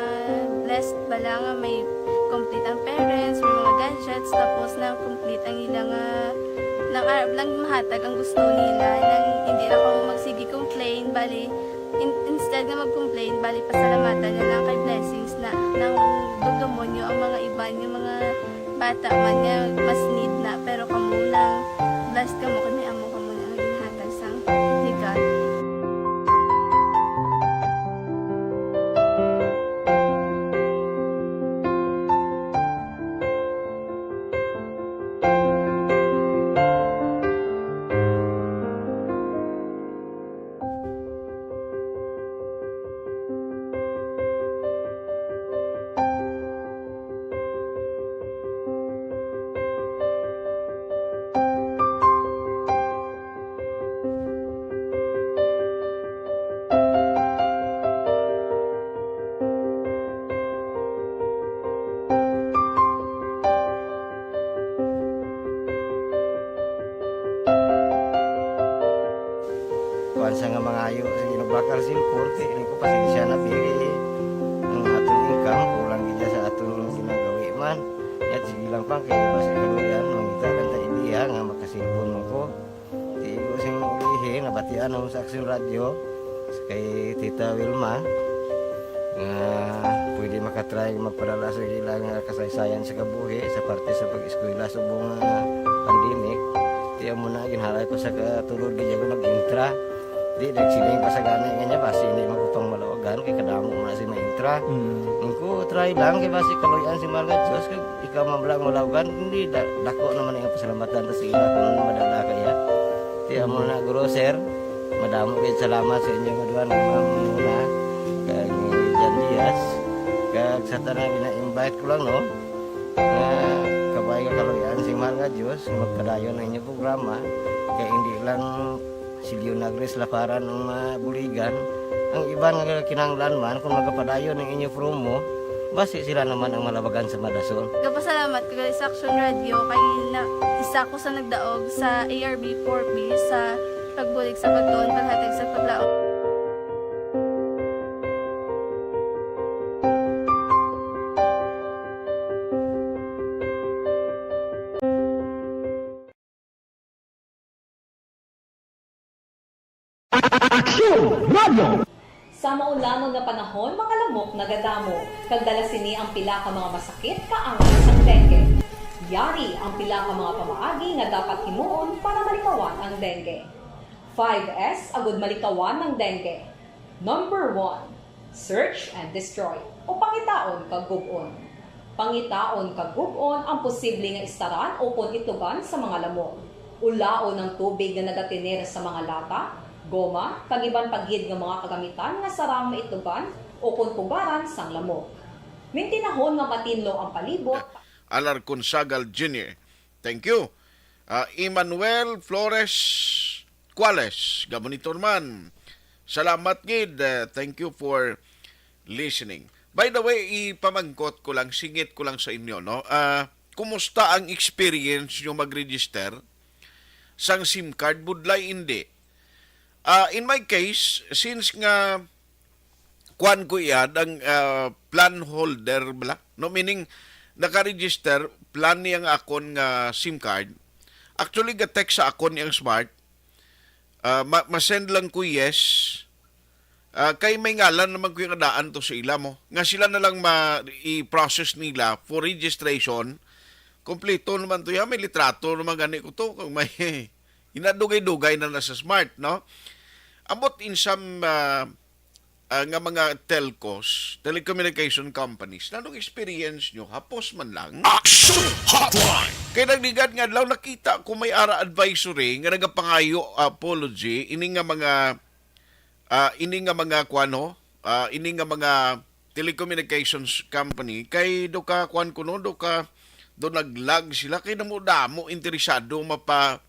blessed bala nga may complete ang parents, may mga gadgets, tapos na complete ang ilang nang arab lang mahatag ang gusto nila nang hindi na ako magsigi complain bali instead na mag-complain bali pasalamatan na lang kay blessings na nang demonyo ang mga iban yung mga bata man nga mas need na pero kamo lang blessed kamo kami amo kamo na ang ginhatag sang ni God. Kuan sa nga mga ayo ginabakal silpor kay ini ko pasensya na biri ang atong income kulang gid sa atong ginagawi man yat sige lang pang kay basi kaluyan mangita kan ta idea nga makasilpon mo ko di ko sing ulihi nabatian ako sa Action Radio kay Tita Wilma nga pwede makatry magpadala sa ilang kasaysayan sa kabuhi sa parte sa pag-eskwela subong pandemic di mo na ginhalay ko sa katulod gid ko nag-intra di nagsiling pa sa gani nga niya basi hindi magutong malawagan kay kadamo mo na si maintra ko try lang kay basi kaluyan si mga Diyos kay ikaw mablang malawagan hindi dako naman ang pasalamatan ta sa ila kung madala kaya di amo na guro sir madamo kay salamat sa inyo nga duha ma'am muna kag Jan Diaz kag sa tanan ina-invite ko lang no nga kabay nga kaluyan si mga Diyos magpadayon ang inyong programa kay hindi lang si Leonagres laparan ng buligan ang iban nga kinanglan man kung magapadayon ng inyo promo basi sila naman ang malabagan sa Madasol. Nagpasalamat ko sa Action Radio kay isa ko sa nagdaog sa ARB 4B sa pagbulig sa pagtuon paghatag sa paglaom. Sa maulamon nga panahon, mga lamok nagadamo, kagdala sini ang pila ka mga masakit kaangan sa dengue. Yari ang pila ka mga pamaagi nga dapat himuon para malikawan ang dengue. 5S agud malikawan ng dengue. Number 1, search and destroy o pangitaon kag gub-on. Pangitaon kag gub-on ang posible nga istaran o kon itugan sa mga lamok. Ulaon ng tubig nga nagatinera sa mga lata, goma, kagiban paggid nga mga kagamitan nga sarang maitugan o kung pugaran sang lamok. Mintinahon nga matinlo ang palibot. Alar Consagal Jr. Thank you. Emmanuel Flores Cuales, gamonitor man. Salamat gid. Thank you for listening. By the way, ipamangkot ko lang, singit ko lang sa inyo, no? Kumusta ang experience nyo mag-register sang SIM card? Budlay hindi. In my case, since nga kuan ko iyan ang plan holder bala, no, meaning naka-register plan niyang akon nga SIM card, Actually, ga-text sa ako niyang smart. Ma-send lang ko yes. Kay may ngalan naman ko yung kadaan to sa ila mo. Nga sila na lang i-process nila for registration. Kompleto naman to yan. May litrato naman gani ko to. Kung may inadugay-dugay na nasa smart, no? Amot in some nga mga telcos, telecommunication companies, nanong experience nyo, hapos man lang. Action Hotline! Kaya nagligad nga lang nakita ko may ara advisory nga nagapangayo apology ini nga mga telecommunications company kay do ka kwan kuno do naglag sila kay damo interesado mapa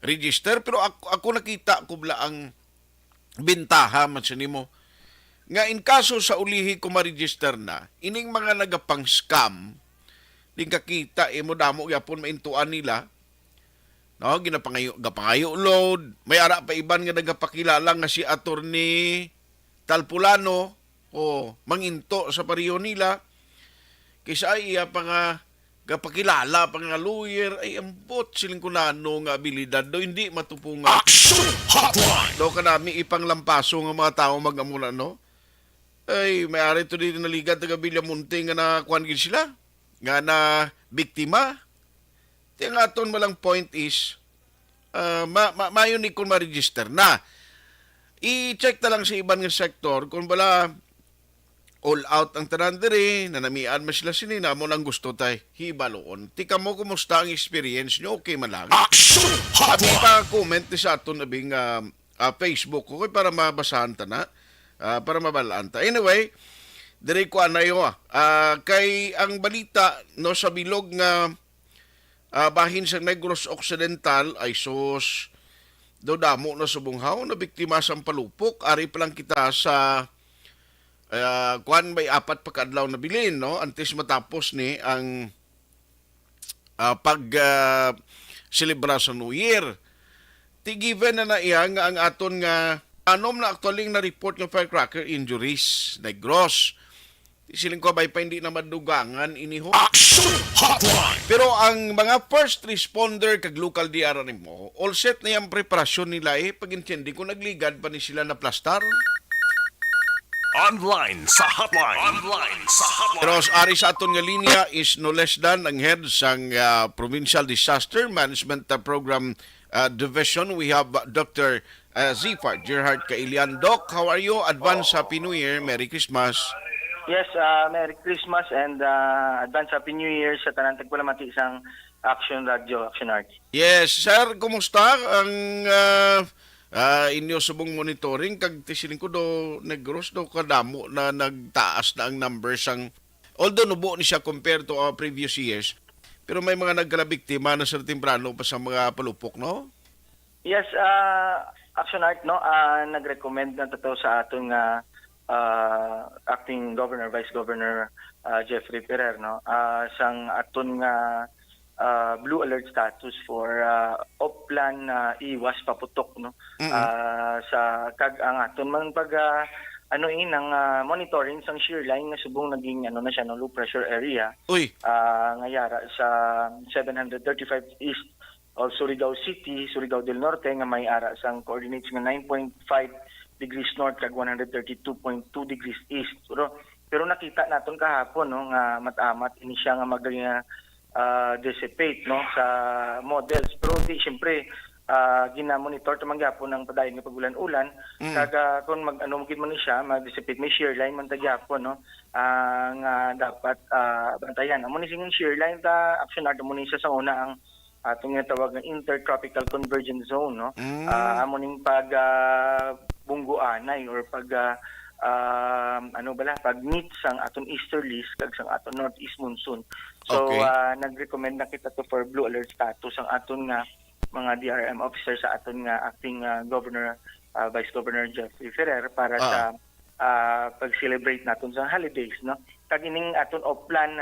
register pero ako nakita ko bla ang bentaha man sa nimo nga in kaso sa ulihi ko ma-register na ining mga nagapang scam din kakita mo damo gyapon maintuan nila. No, gapangayo load. May ara pa iban nga nagapakilala nga si Attorney Talpulano o manginto sa pariyo nila. Kaysa ay iya pa nga gapakilala pa nga lawyer ay ambot siling kunano nga abilidad do hindi matupunga. Action Hotline! Do kanami ipanglampaso nga mga tao magamuna no. Ay may ari to dito naligad taga Villamonte nga na kuan gid sila nga na biktima. Ang aton malang point is, mayon ni kung ma-register na. I-check na lang sa ibang sektor kung bala all out ang tanan diri, nanamian mo sila sinina mo nang gusto tay hibaloon. Tika mo kumusta ang experience nyo, okay man lang. Action Abi pa comment ni sa aton nabing Facebook ko para mabasahan ta na, para mabalaan ta. Anyway, diri ko anayo kay ang balita no sa bilog nga bahin sa Negros Occidental ay sos do damo na subunghaw na biktima sa palupok. Ari pa lang kita sa kuan may 4 pa kadlaw na bilin no antes matapos ni ang celebration New Year. Ti given na iya nga ang aton nga anom na actually na report ng firecracker injuries Negros. Siling ko bay pa hindi na madugangan iniho. Action Hotline! Pero ang mga first responder kag local DR mo, all set na yung preparasyon nila pag intindi ko nagligad pa ni sila na plastar. Online sa hotline. Pero ari sa aton nga linya is no less than ang head sang Provincial Disaster Management Program Division. We have Dr. Zifar Gerhard Kailian. Doc, how are you? Advance Happy New Year. Merry Christmas. Yes, Merry Christmas and advance Happy New Year sa tanan tagpalamati isang Action Radio, Action Art. Yes, sir, kumusta ang inyo subong monitoring kag tisiling ko do Negros do kadamo na nagtaas na ang numbers ang although nubo ni siya compared to previous years pero may mga nagkalabiktima na sa timbrano pa sa mga palupok, no? Yes, Action Art no nag-recommend na to sa atong acting governor, vice governor Jeffrey Ferrer no sang aton nga blue alert status for off-plan iwas paputok no sa kag ang aton man pag ang monitoring sang shear line nga subong naging na siya no low pressure area. Uy. Nga yara sa 735 East of Surigao City, Surigao del Norte nga may ara sang coordinates nga 9.5 degrees north kag 132.2 degrees east. Pero nakita naton kahapon no nga matamat ini siya nga dissipate no sa models. Pero di syempre gina-monitor tamang gyapon ng padayon nga pagulan-ulan kag kun magid man siya mag-dissipate may shear line man ta gyapon no nga dapat bantayan. Amo ni sing shear line ta Action Art mo ni siya sa una ang atong tawag nga intertropical convergence zone no. Amo ning pag bungguanay or pag pag meet sang aton easterlies kag sang aton northeast monsoon. So nag-recommend na kita to for blue alert status ang aton nga mga DRM officer sa aton nga acting governor vice governor Jeffrey Ferrer para sa pag-celebrate naton sa holidays no. Kag ining aton off-plan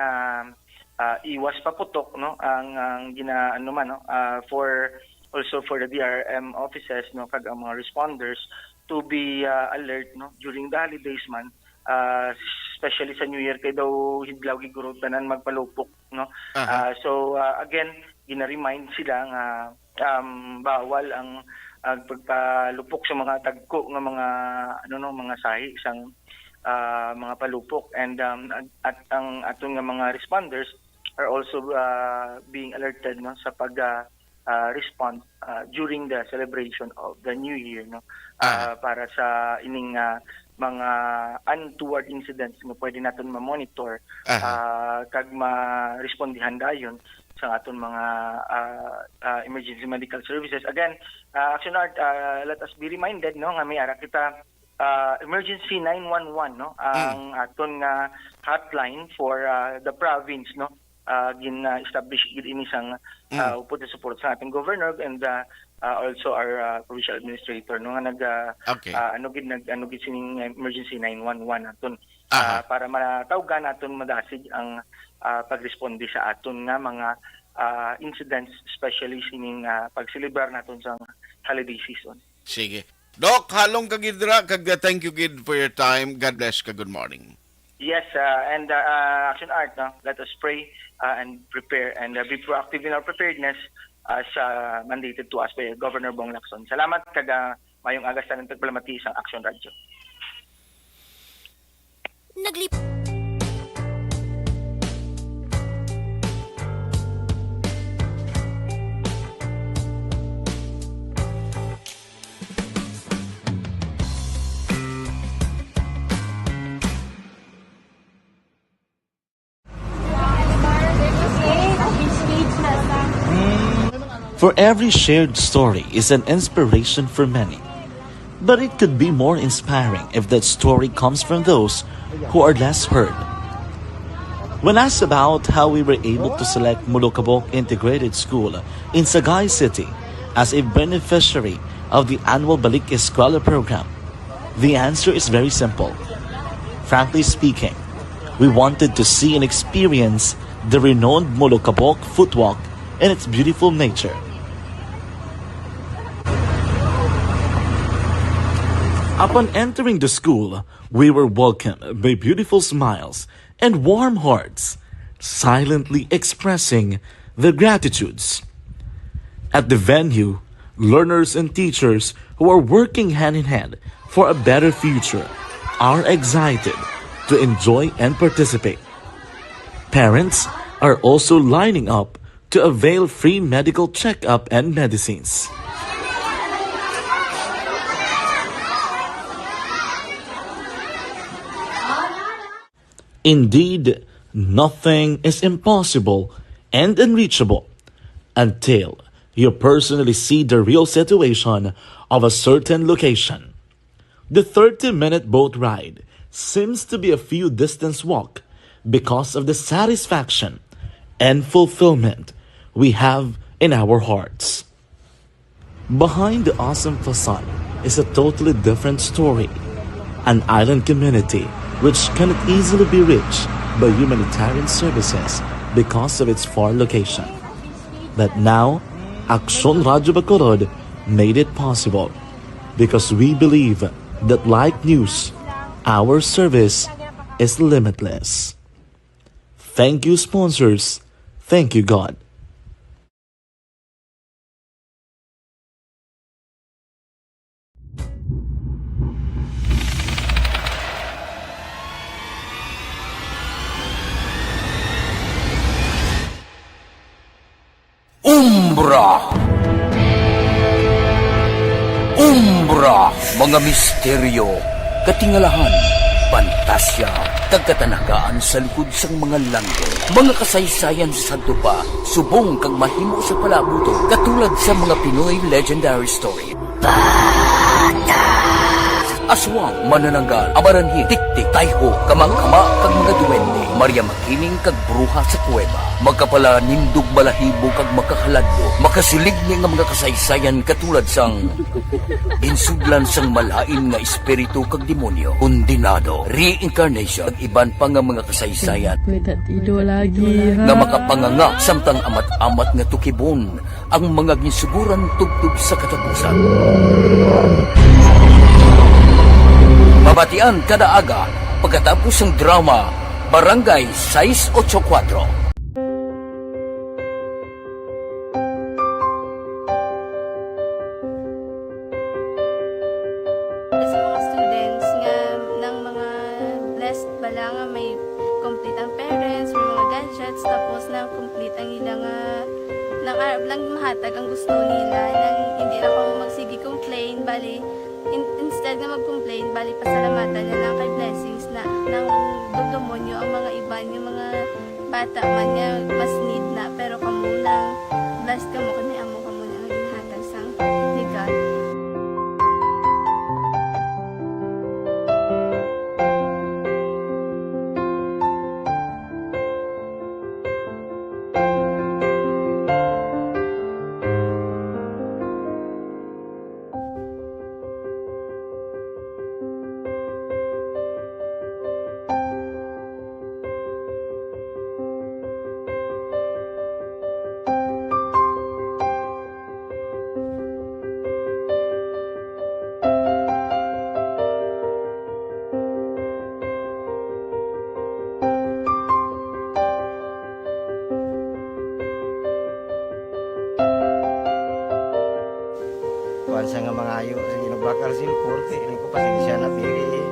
iwas paputok no ang for also for the DRM offices no kag ang mga responders to be alert no during the holidays man especially sa New Year kay daw hidlaw giguro tanan magpalupok, no. So again, gina-remind sila nga bawal ang pagpalupok sa mga tagko nga mga mga sahi isang mga palupok, and at ang aton nga mga responders are also being alerted, no, sa pag respond during the celebration of the New Year, no, para sa ining mga untoward incidents nga pwede natin ma-monitor kag ma-respondihan dayon sa aton mga emergency medical services. Again, Action Art, let us be reminded, no, nga may ara kita emergency 911, no, ang aton nga hotline for the province, no, gin-establish gid ini sang upod na support sa ating governor and also our provincial administrator, no, nga nag sining emergency 911 aton para matawgan naton madasig ang pagresponde sa aton nga mga incidents, especially sining pagselebrar naton sa holiday season. Sige. Doc, halong ka gidra, kag thank you gid for your time. God bless ka. Good morning. Yes, and Action Art, no, let us pray and prepare and be proactive in our preparedness as mandated to us by Governor Bong Lacson. Salamat kag mayong agas sa pagpalamati sa Action Radio. For every shared story is an inspiration for many. But it could be more inspiring if that story comes from those who are less heard. When asked about how we were able to select Mulukabok Integrated School in Sagay City as a beneficiary of the annual Balik Eskwela program, the answer is very simple. Frankly speaking, we wanted to see and experience the renowned Mulukabok footwalk in its beautiful nature. Upon entering the school, we were welcomed by beautiful smiles and warm hearts, silently expressing their gratitudes. At the venue, learners and teachers who are working hand in hand for a better future are excited to enjoy and participate. Parents are also lining up to avail free medical checkup and medicines. Indeed, nothing is impossible and unreachable until you personally see the real situation of a certain location. The 30-minute boat ride seems to be a few distance walk because of the satisfaction and fulfillment we have in our hearts. Behind the awesome facade is a totally different story. An island community which cannot easily be reached by humanitarian services because of its far location. But now, Action Radio Bacolod made it possible because we believe that like news, our service is limitless. Thank you, sponsors. Thank you, God. Umbra, mga misteryo, katingalahan, pantasya, kagkatanagaan sa likod sang mga langit, mga kasaysayan sa dupa, subong kag mahimo sa palabuto, katulad sa mga Pinoy legendary story. Aswang, manananggal, amaranhi, tiktik, tayho, kamangkama, kag mga duwende, Maria Makining kag bruha sa kuweba, magkapala nindog balahibo kag makahaladlo, makasilig niya nga mga kasaysayan katulad sang insudlan sang malain nga espiritu kag demonyo, kondinado, reincarnation, kag iban pa nga mga kasaysayan nga makapanganga samtang amat-amat nga tukibon ang mga ginsuguran tugtog sa katapusan. Mabatian kada aga Pagkatapos ng drama, Barangay 684. Sa mga students nga ng mga blessed bala nga may complete ang parents, may mga gadgets, tapos na complete ang ilang nang arab lang mahatag ang gusto nila nang hindi na ako magsigi complain bali instead nga mag-complain bali pasalamatan na lang kay blessings na nang dudumonyo ang mga iba yung mga bata man nga mas need na pero kamo lang blessed kamo kani amo kamo na ang ginhatag sang ni God. Kuan sa nga mga ayo sa ginabakal silpor kay ini ko pasensya na biri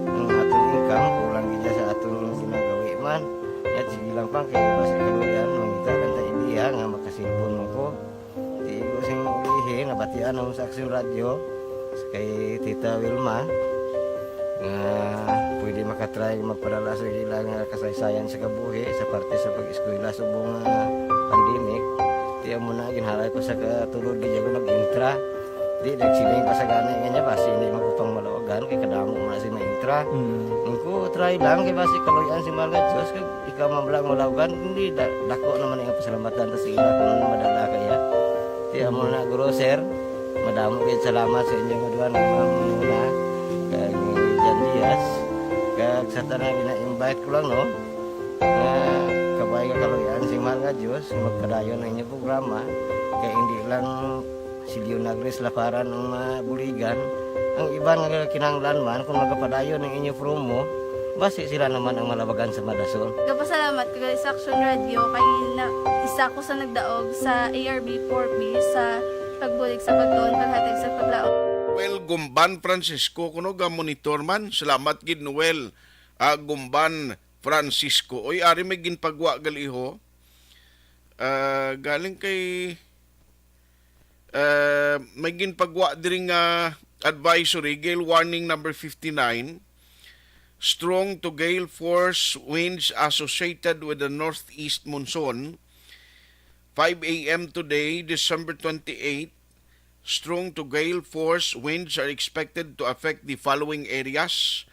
ang atong income kulang gid sa atong ginagawi man at sige lang pang kay basta kaluyan mangita kan ta ideya nga makasilpon mo ko di ko sing ihi nga batian ang sa Aksyon Radio kay Tita Wilma nga pwede makatry magpadala sa ilang kasaysayan sa kabuhi sa parte sa pag-eskwela subong pandemic tiya mo na ginhalay ko sa katulog gid ko nag-intra di nagsiling pa sa gani nga niya basi hindi magupang malawagan kay kadamo man si na-intra ko try lang kay basi kaluyan si mga Diyos kay ikaw mablang malawagan hindi dako naman ang pasalamatan ta sa ila kung madala kaya tiya mo na guro sir madamo gid salamat sa inyo nga duha ng mga kag Jan Diaz kag sa tanan gina-invite ko lang no kabay ka kaluyan si mga Diyos magpadayon ang inyong programa kay hindi lang si Leonagres laparan ng buligan ang iba nga kinahanglan man kung magapadayon ng inyong promo basi sila naman ang malabagan sa Madasol. Kapasalamat ko sa Aksyon Radio kay na isa ko sa nagdaog sa ARB 4B sa pagbulig sa pagtuon paghatag sa paglaom. Well, Gumban Francisco kuno ga monitor man. Salamat gid Noel. Gumban Francisco. Oy ari may ginpagwa galiho. Galing kay may ginpagwa diri nga advisory gale warning number 59. Strong to gale force winds associated with the northeast monsoon. 5 a.m. today, December 28, strong to gale force winds are expected to affect the following areas: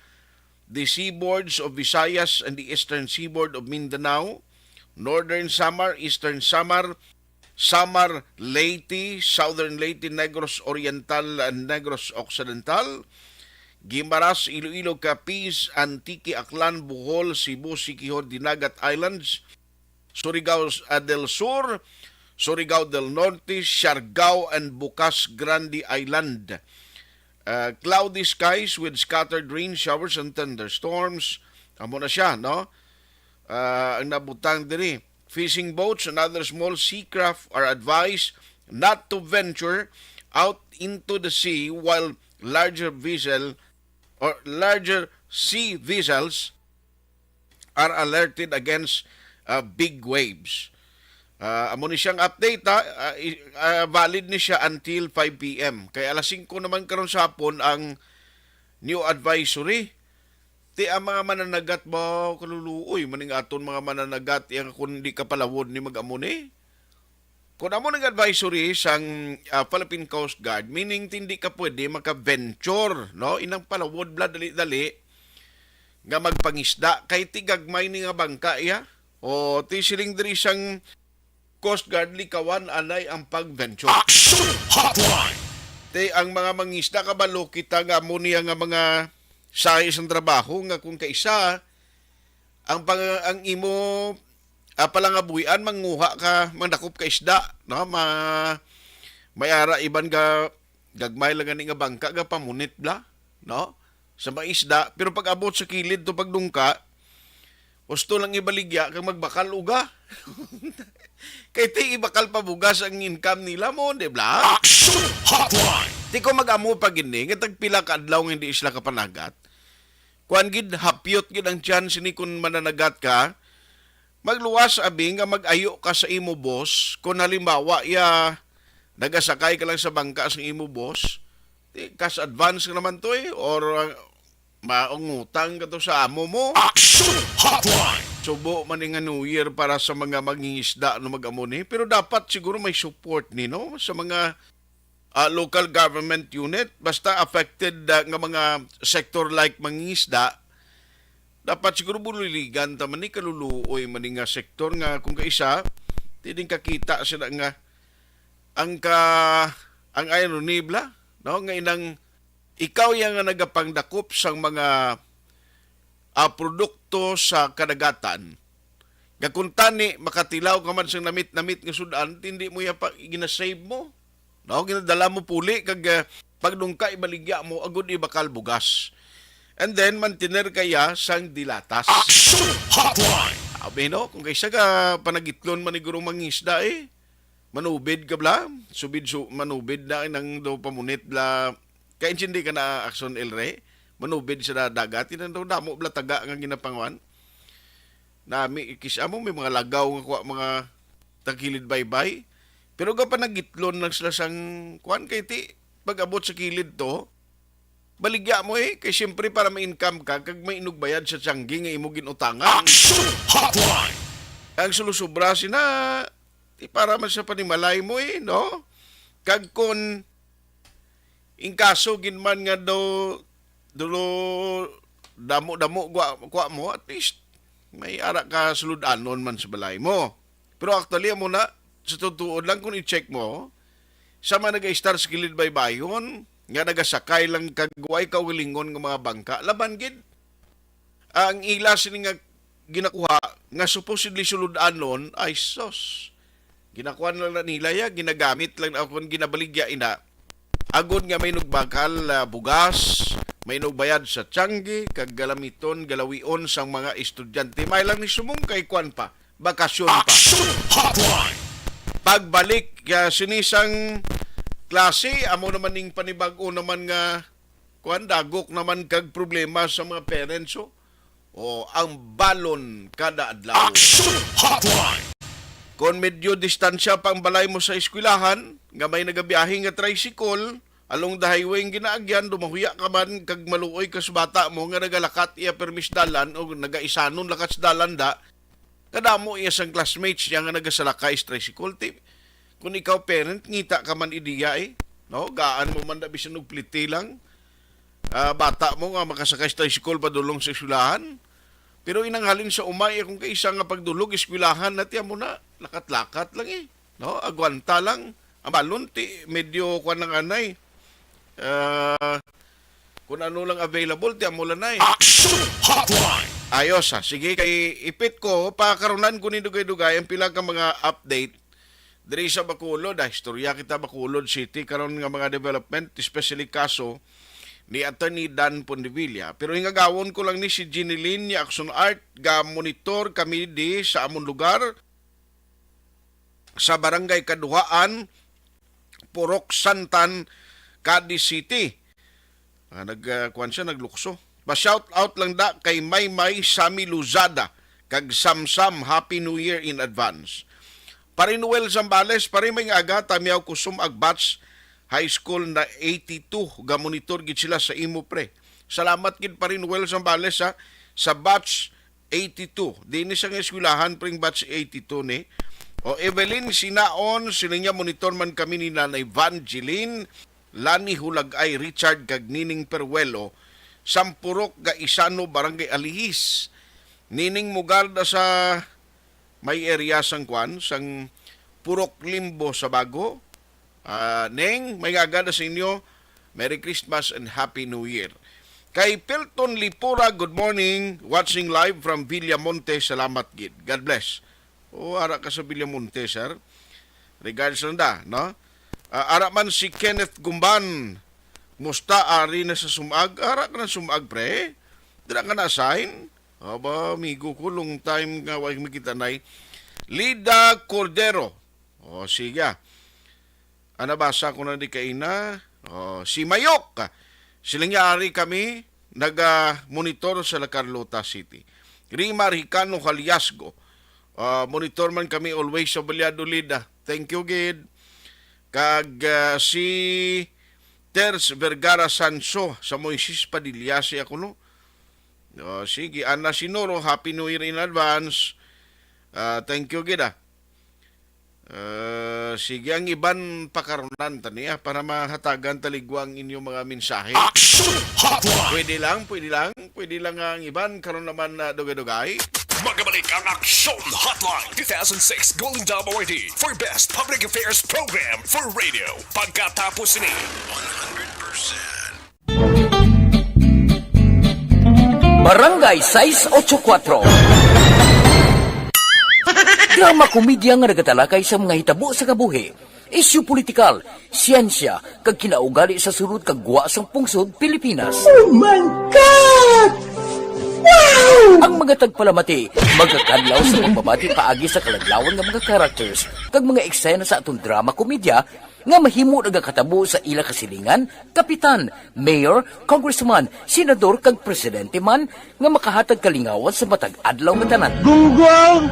the seaboards of Visayas and the eastern seaboard of Mindanao, northern Samar, eastern Samar, Samar, Leyte, southern Leyte, Negros Oriental and Negros Occidental, Guimaras, Iloilo, Capiz, Antique, Aklan, Bohol, Cebu, Siquijor, Dinagat Islands, Surigao del Sur, Surigao del Norte, Siargao, and Bukas Grande Island. Cloudy skies with scattered rain showers and thunderstorms. Amo na siya, no? Ang nabutang diri. Fishing boats and other small seacraft are advised not to venture out into the sea while larger sea vessels are alerted against big waves. Amo ni siyang update valid ni siya until 5 p.m. Kaya alas 5 naman karon sa hapon ang new advisory. Ti ang mga mananagat mo kaluluoy maning aton mga mananagat yang kung hindi ka palawod ni mag-amo ni. Kung amo ng advisory sang Philippine Coast Guard, meaning hindi ka pwede maka-venture, no? Inang palawod bla dali-dali nga magpangisda kay tigagmay ni nga bangka ya. O ti siling diri sang Coast Guard likawan anay ang pag-venture. Action Hotline. Te ang mga mangisda kabalo kita nga amo niya nga mga sa isang trabaho nga kung kaisa ang imo palangabuyan manguha ka mandakop ka isda no mayara iban ga gagmay lang nga bangka ga pamunit bla no sa mga isda, pero pag abot sa kilid to pagdungka, gusto lang ibaligya kang magbakal uga. Kay ti ibakal pa bugas ang income nila mo, di ba? Action Hotline! Di ko mag-amo pa gini, nga tagpila ka adlaw nga hindi isla kapanagat. Kuan gid hapyot gid ang chance ni kun mananagat ka, magluwas abi nga mag-ayo ka sa imo boss, kung halimbawa nagasakay ka lang sa bangka sa imo boss, cash advance ka naman to or maungutang ka to sa amo mo. Action Hotline! Subo man nga New Year para sa mga mangingisda no mag-amo ni, pero dapat siguro may support ni no sa mga local government unit, basta affected nga mga sector like mangingisda, dapat siguro buliligan taman ni kaluluoy man nga sektor nga kung kaisa tiding kakita sila nga ang nibla no nga inang ikaw yang nga nagapangdakop sang mga produkto sa kadagatan. Nga kung tani makatilaw ka man sang namit-namit nga sudan, hindi mo pa ginasave mo. No, ginadala mo puli kag pagdungka ibaligya mo agud ibakal bugas. And then mantiner kaya sang dilatas. Action Hotline! Abi no, kung kaysa ka panagitlon maniguro mangisda manubid ka bla, manubid na nang do pamunit bla. Kaya hindi ka na action elre, manubid sa dagat, inan daw damo bla taga nga ginapangwan. Nami ikisamo may mga lagaw nga mga tagilid baybay. Pero ga pa nagitlon lang sila sang kuan kay ti pag-abot sa kilid to, baligya mo kay siyempre para ma-income ka kag may inugbayad sa tiyanggi nga imo ginutangan. Action Hotline! Ang sulusubra sina ti para man sa panimalay mo no? Kag kon in kaso ginman nga dulo damo-damo kwa mo, at least may ara ka suludanon man sa balay mo. Pero actually mo na sa totoo lang kung i-check mo, sa mga nag-star sa kilid baybayon, nga nagasakay lang kagway kawilingon ng mga bangka, laban gid. Ang ila sini nga ginakuha, nga supposedly suludanon, ay sos. Ginakuha lang na nila ginagamit lang ako ginabaligya ina. Agod nga may nugbakal bugas, may nugbayad sa tiyanggi, kag galamiton, galawion sang mga estudyante. May lang ni sumong kay kwan pa, bakasyon pa. Action Hotline! Pagbalik sinisang klase, amo naman ning panibago naman nga kuan dagok naman kag problema sa mga parents o ang balon kada adlaw. Action Hotline! Kung medyo distansya pang balay mo sa eskwelahan, nga may nagabiyahe nga tricycle, along the highway nga ginaagyan, dumahuya ka man kag maluoy ka sa bata mo nga nagalakat iya permis dalan o nagaisanon lakat sa dalan da, kadamo iya sang classmates niya nga nagasalakay sa tricycle. Kung ikaw parent, ngita ka man idiya no? Gaan mo man da bisan og pliti lang. Bata mo nga makasakay sa tricycle padulong sa eskwelahan. Pero inanghalin sa umay kung kaisa nga pagdulog eskwelahan natin mo na lakat-lakat lang no? Agwanta lang. Ang balon medyo kuan ng anay. Kung ano lang available ti amo lang Action Hotline! Ayos sige kay ipit ko pakarunan ko ni dugay-dugay ang pila ka mga update diri sa Bacolod. Istorya kita Bacolod City karon nga mga development, especially kaso ni Attorney Dan Pondevilla. Pero hingagawon ko lang ni si Ginilyn ni Action Art ga monitor kami di sa among lugar sa Barangay Kaduhaan, Purok Santan, Cadiz City. Nagkuan siya, naglukso. Pa-shout out lang da kay Maymay Sami Luzada kag Samsam, Happy New Year in advance. Parinuel Zambales, parimay nga aga tamiyaw kusum ag batch high school na 82 ga monitor gid sila sa imo pre. Salamat gid Parinuel Zambales sa batch 82. Dini sa nga eskwelahan pring batch 82 ni. O Evelyn Sinaon, sila monitor man kami ni Nanay Vangeline, Lani Hulagay, Richard kag Nining Peruelo, Sampurok ga Isano, Barangay Alihis. Nining Mugarda sa may area sang kwan, sang Purok Limbo sa Bago. Neng, may gagada sa inyo, Merry Christmas and Happy New Year. Kay Pilton Lipura, good morning, watching live from Villamonte, salamat gid. God bless. Ara ka sa Villamonte, sir. Regards lang da, no? Ara man si Kenneth Gumban, Musta ari na sa sumag? Ara ka na sumag, pre? Dila ka na assign? Aba, amigo ko, long time nga wag makita nay. Lida Cordero. O, sige. Anabasa ko na di kaina. O, si Mayok. Silang yari kami, nag-monitor sa La Carlota City. Rima Ricano Haliasgo. Monitor man kami always sa Balyado, Lida. Thank you, Gid. Kag si Ters Vergara Sanso sa Moises Padilla si ako, no? Sige, Ana Sinoro, Happy New Year in advance. Thank you, Gida. Sige, ang iban pakaronan taniya para mahatagan taligwang inyong mga mensahe. Action Hotline! Pwede lang ang iban karon naman na dugay-dugay. Magabalik ang Action Hotline 2006 Golden Dome Awardee for Best Public Affairs Program for Radio. Pagkatapos ni 100%. Barangay 684. Drama komedya nga nagatalakay sa mga hitabo sa kabuhi, isyu politikal, siyensya, kag kinaugali sa surut kag guwa sang pungsod Pilipinas. Oh my God! Wow! Ang mga tagpalamati, magkakadlaw sa pagbabati paagi sa kalaglawan ng mga characters kag mga eksena sa atong drama komedya nga mahimo nagakatabo sa ila kasilingan, kapitan, mayor, congressman, senador kag presidente man nga makahatag kalingawan sa matag adlaw nga tanan. Gunggong!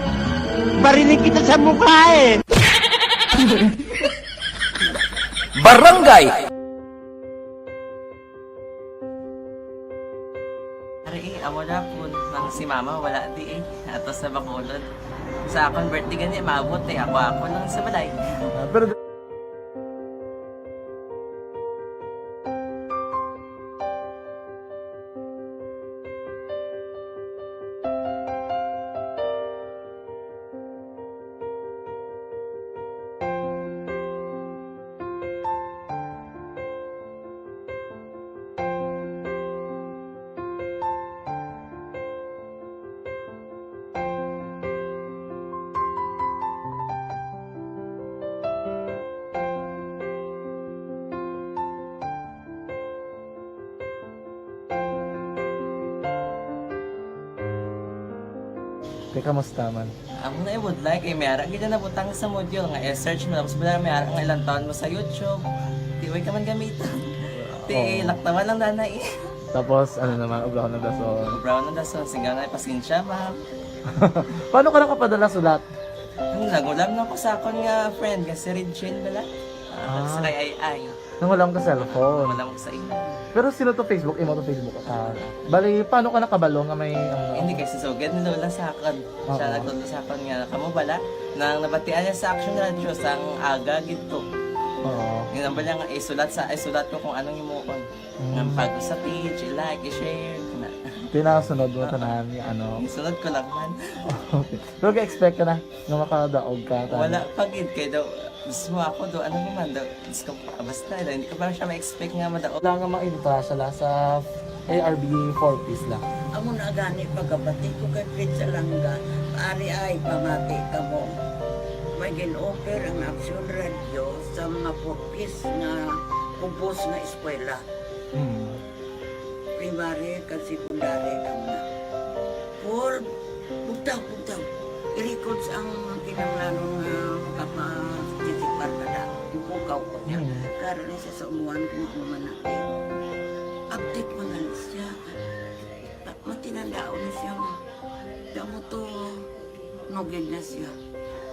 Barinig kita sa mukha eh! Barangay! Amo na po nang si mama wala di eh. Ato sa Bacolod. Sa akong birthday gani maabot eh. Ako nang sa balay. Pero kamusta man? Ako na would like eh mayara gid na butang sa module nga i-search mo tapos bala mayara nga ilang taon mo sa YouTube. Tiway ka man gamitan. Ti laktawan lang nanay. Tapos ano naman brown na dason. Brown na dason singaw na pasensya ma'am. Paano ka nakapadala sulat? Nagulam na ko sa akon nga friend nga si Regine bala. Sa kay ay. Nangulam ka cellphone. Nangulam ko sa ina. Pero sino to Facebook? Imo to Facebook. Bali, paano ka nakabalo nga may... Hindi kasi sugad ni Lola sa akin. Siya nagtuto sa akin nga, kamo bala, nang nabatian niya sa Action Radio sang aga gito. Oo. Yun ang bala nga, isulat ko kung anong imukon. Ng pag sa page, i-like, i-share. Pinasunod mo tanahan yung ano? Isunod ko lang man. Okay. Pero ka-expect ka na nga makadaog ka? Wala, pagid kayo daw. Gusto mo ako do, ano naman daw, basta, hindi ko parang siya ma-expect nga madaog. Wala nga ma-invita siya sa ARB 4-piece lang. Amo na gani pagkabati ko kay Fritz Alanga, paari ay pamati ka mo. May gin-offer ang Action Radio sa mga 4-piece na kubos na eskwela. Primary kag secondary lang na. For bugtaw. I-record ang kinanglanong makapasisipar ka na. Ipukaw ko niya. Karoon niya sa umuwan kung natin. Update mo na siya. Matinandao na siya. Damo to nogid na siya.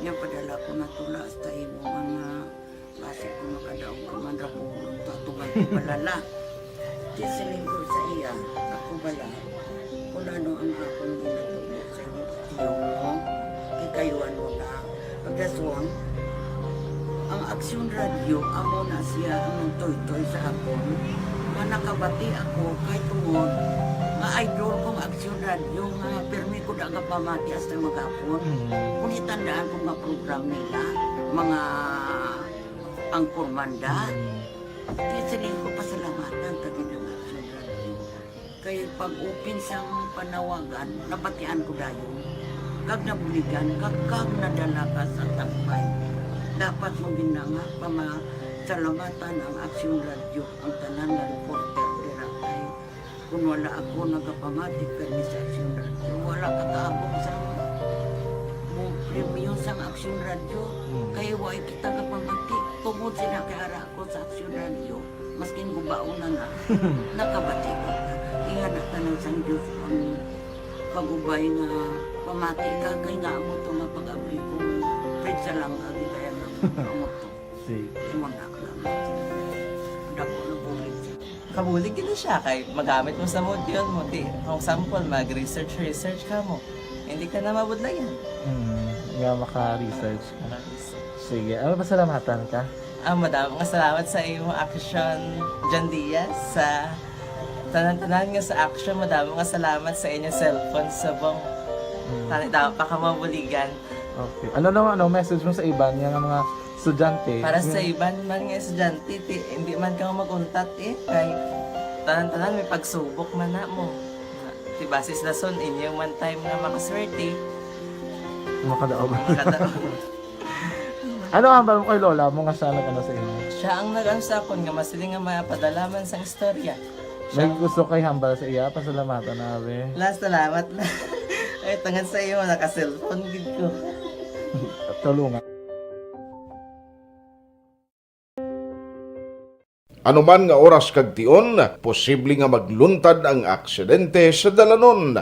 Niya padala ko na tula hasta imo mga base ko makadaog ka man rapulong tatugan ko balala. Tisiling ko sa iya. Ako bala. Kung ano ang akong ginatulog sa iyo. Tiyo mo. Kayuan mo na. Pagdaswang, ang Action Radio, amo na siya ang toy-toy sa akon. Manakabati ako kay tungod. Nga idol kong Action Radio, nga permi ko na nga pamati hasta magapon. Kung itandaan ko nga program nila, mga angkormanda, tisiling ko pasalamatan tagin ng Action Radio. Kaya pag-open siyang panawagan, napatian ko dayon. Kag nabuligan, kag nadala ka sa tampay. Dapat mo ginanga, salamatan ang Aksyon Radio, ang tanan nga reporter dira kay kung wala ako nagapamatik kami sa Aksyon Radio, wala kakaabot sa mo premium sa Aksyon Radio, kaya wala kita kapamatik tungod sila kay ara ako sa Aksyon Radio, maskin gubaon na nakabatik ko. Ingat na tanong sa Diyos ang pagubay nga pamati ka kay nga mo ito nga pag-abay kung pritsa lang agi kaya nga mo ito. Mo na dako na bulig. Kabulig din siya kay magamit mo sa module mo. Di, kung sample, mag-research ka mo. Hindi ka na mabudlayan. Nga maka-research ka. Sige, ano pasalamatan ka? Madam, salamat sa iyong action, John Diaz, sa tanan-tanan nga sa action. Madam, salamat sa inyong cellphone sa bong dapat pa ka mabuligan. Okay. Ano naman, message mo sa iba nga mga estudyante? Para sa iba naman nga estudyante, hindi man ka maguntat kay tanan-tanan may pagsubok man na mo. Di basis na son, inyong one time nga makaswerte. Makadaog. Ano ang balong kay Lola mo nga siya nag-ano sa inyo? Siya ang nag-ano sa akon nga masiling nga mapadalaman sa istorya. May gusto kay hambal sa iya, pasalamatan na be. Last, salamat na. Ay, tangan sa iyo, naka-cellphone gid ko. Tulungan. Ano man nga oras kag tion, posible nga magluntad ang aksidente sa dalanon.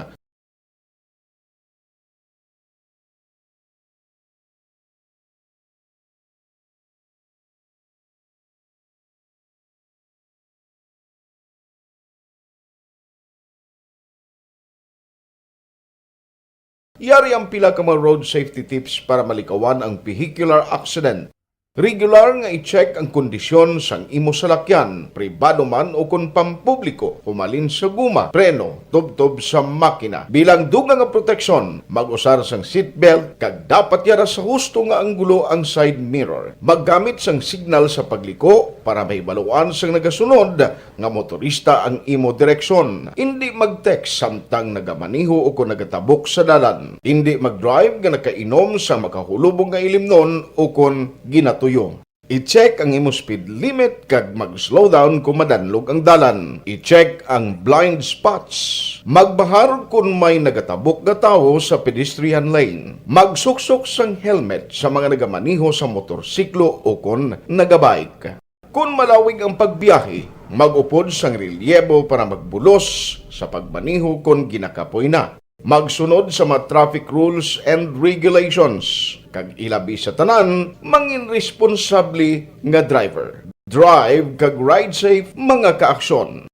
Yari ang pila ka mga road safety tips para malikawan ang vehicular accident. Regular nga i-check ang kondisyon sang imo salakyan, pribado man o kung pampubliko, humalin sa guma, preno, tubtob sa makina. Bilang dugang nga proteksyon, mag-usar sang seatbelt, kag dapat yara sa husto nga anggulo ang side mirror. Maggamit sang signal sa pagliko para may baluan sang nagasunod nga motorista ang imo direksyon. Hindi mag-text samtang nagamaniho o kung nagatabok sa dalan. Hindi mag-drive nga nakainom sa makahulubong nga ilimnon o kung ginatuyo. I-check ang imo speed limit kag mag-slow down kung madanlog ang dalan. I-check ang blind spots. Magbahar kung may nagatabok nga tawo sa pedestrian lane. Magsuksok sang helmet sa mga nagamaniho sa motorsiklo o kung nagabike. Kung malawig ang pagbiyahe, mag-upod sang relyebo para magbulos sa pagbaniho kung ginakapoy na. Magsunod sa mga traffic rules and regulations. Kag ilabi sa tanan, mangin responsable nga driver. Drive kag ride safe mga kaaksyon.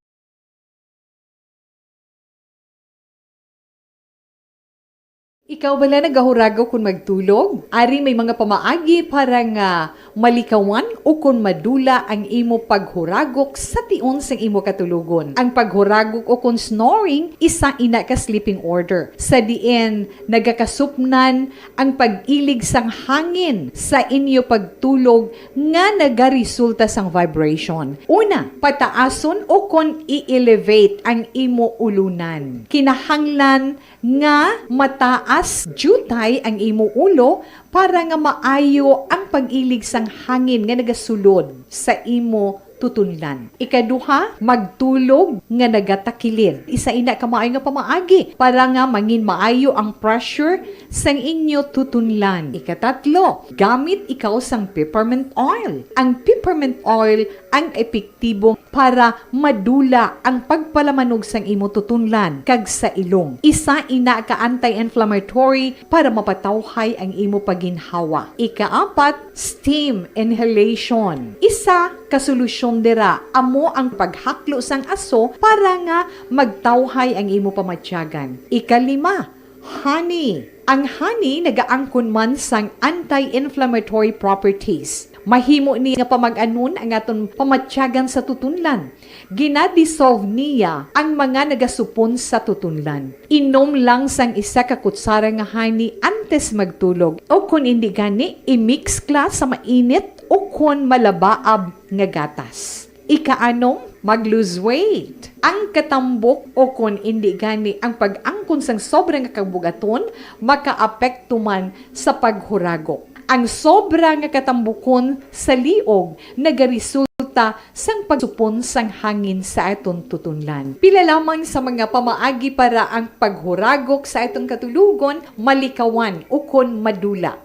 Ikaw bala nagahurago kung magtulog? Ari may mga pamaagi para nga malikawan o kung madula ang imo paghuragok sa tion sang imo katulugon. Ang paghuragok o kung snoring, isa ina ka sleeping order. Sa diin, nagakasupnan ang pag-ilig sang hangin sa inyo pagtulog nga nagaresulta sang vibration. Una, pataason o kung i-elevate ang imo ulunan. Kinahanglan nga mataas jutay ang imo ulo para nga maayo ang pag-ilig sang hangin nga nagasulod sa imo tutunlan. Ikaduha, magtulog nga nagatakilid. Isa ina ka maayo nga pamaagi para nga mangin maayo ang pressure sang inyo tutunlan. Ikatatlo, gamit ikaw sang peppermint oil. Ang peppermint oil ang epektibo para madula ang pagpalamanog sang imo tutunlan kag sa ilong. Isa ina ka anti-inflammatory para mapatawhay ang imo paginhawa. Ikaapat, steam inhalation. Isa ka solusyon dira amo ang paghaklo sang aso para nga magtawhay ang imo pamatyagan. Ikalima, honey. Ang honey nagaangkon man sang anti-inflammatory properties. Mahimo ni nga pamag-anon ang aton pamatyagan sa tutunlan. Ginadissolve niya ang mga nagasupon sa tutunlan. Inom lang sang isa ka kutsara nga honey antes magtulog. O kung hindi gani, i-mix class sa mainit o kung malabaab nga gatas. Ikaanom, mag-lose weight. Ang katambok o kung hindi gani ang pag-angkon sang sobrang kabugaton, maka-apekto man sa paghuragok. Ang sobra nga katambukon sa liog nagaresulta sang pagsupon sang hangin sa aton tutunlan. Pila lamang sa mga pamaagi para ang paghuragok sa aton katulugon malikawan ukon madula.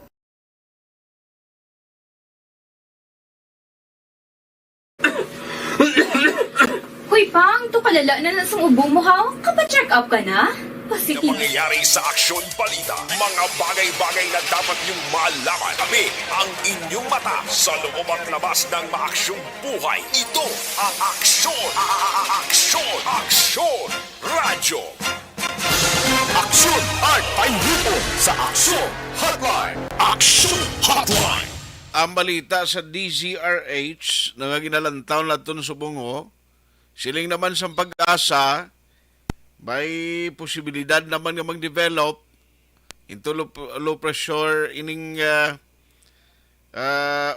Hoy, Pang, to kalala na sa ubo mo, ha? Kapa-check up ka na? Yung mangyayari sa aksyon balita, mga bagay-bagay na dapat niyong malaman. Kami ang inyong mata sa loob at labas ng maaksyong buhay. Ito ang Aksyon! Aksyon! Aksyon! Radyo! Aksyon at pahihipon sa Aksyon Hotline! Aksyon Hotline! Ang balita sa DZRH na ginalantaw natin sa bungo, siling naman sa pag-asa, may posibilidad naman nga mag-develop into low pressure ining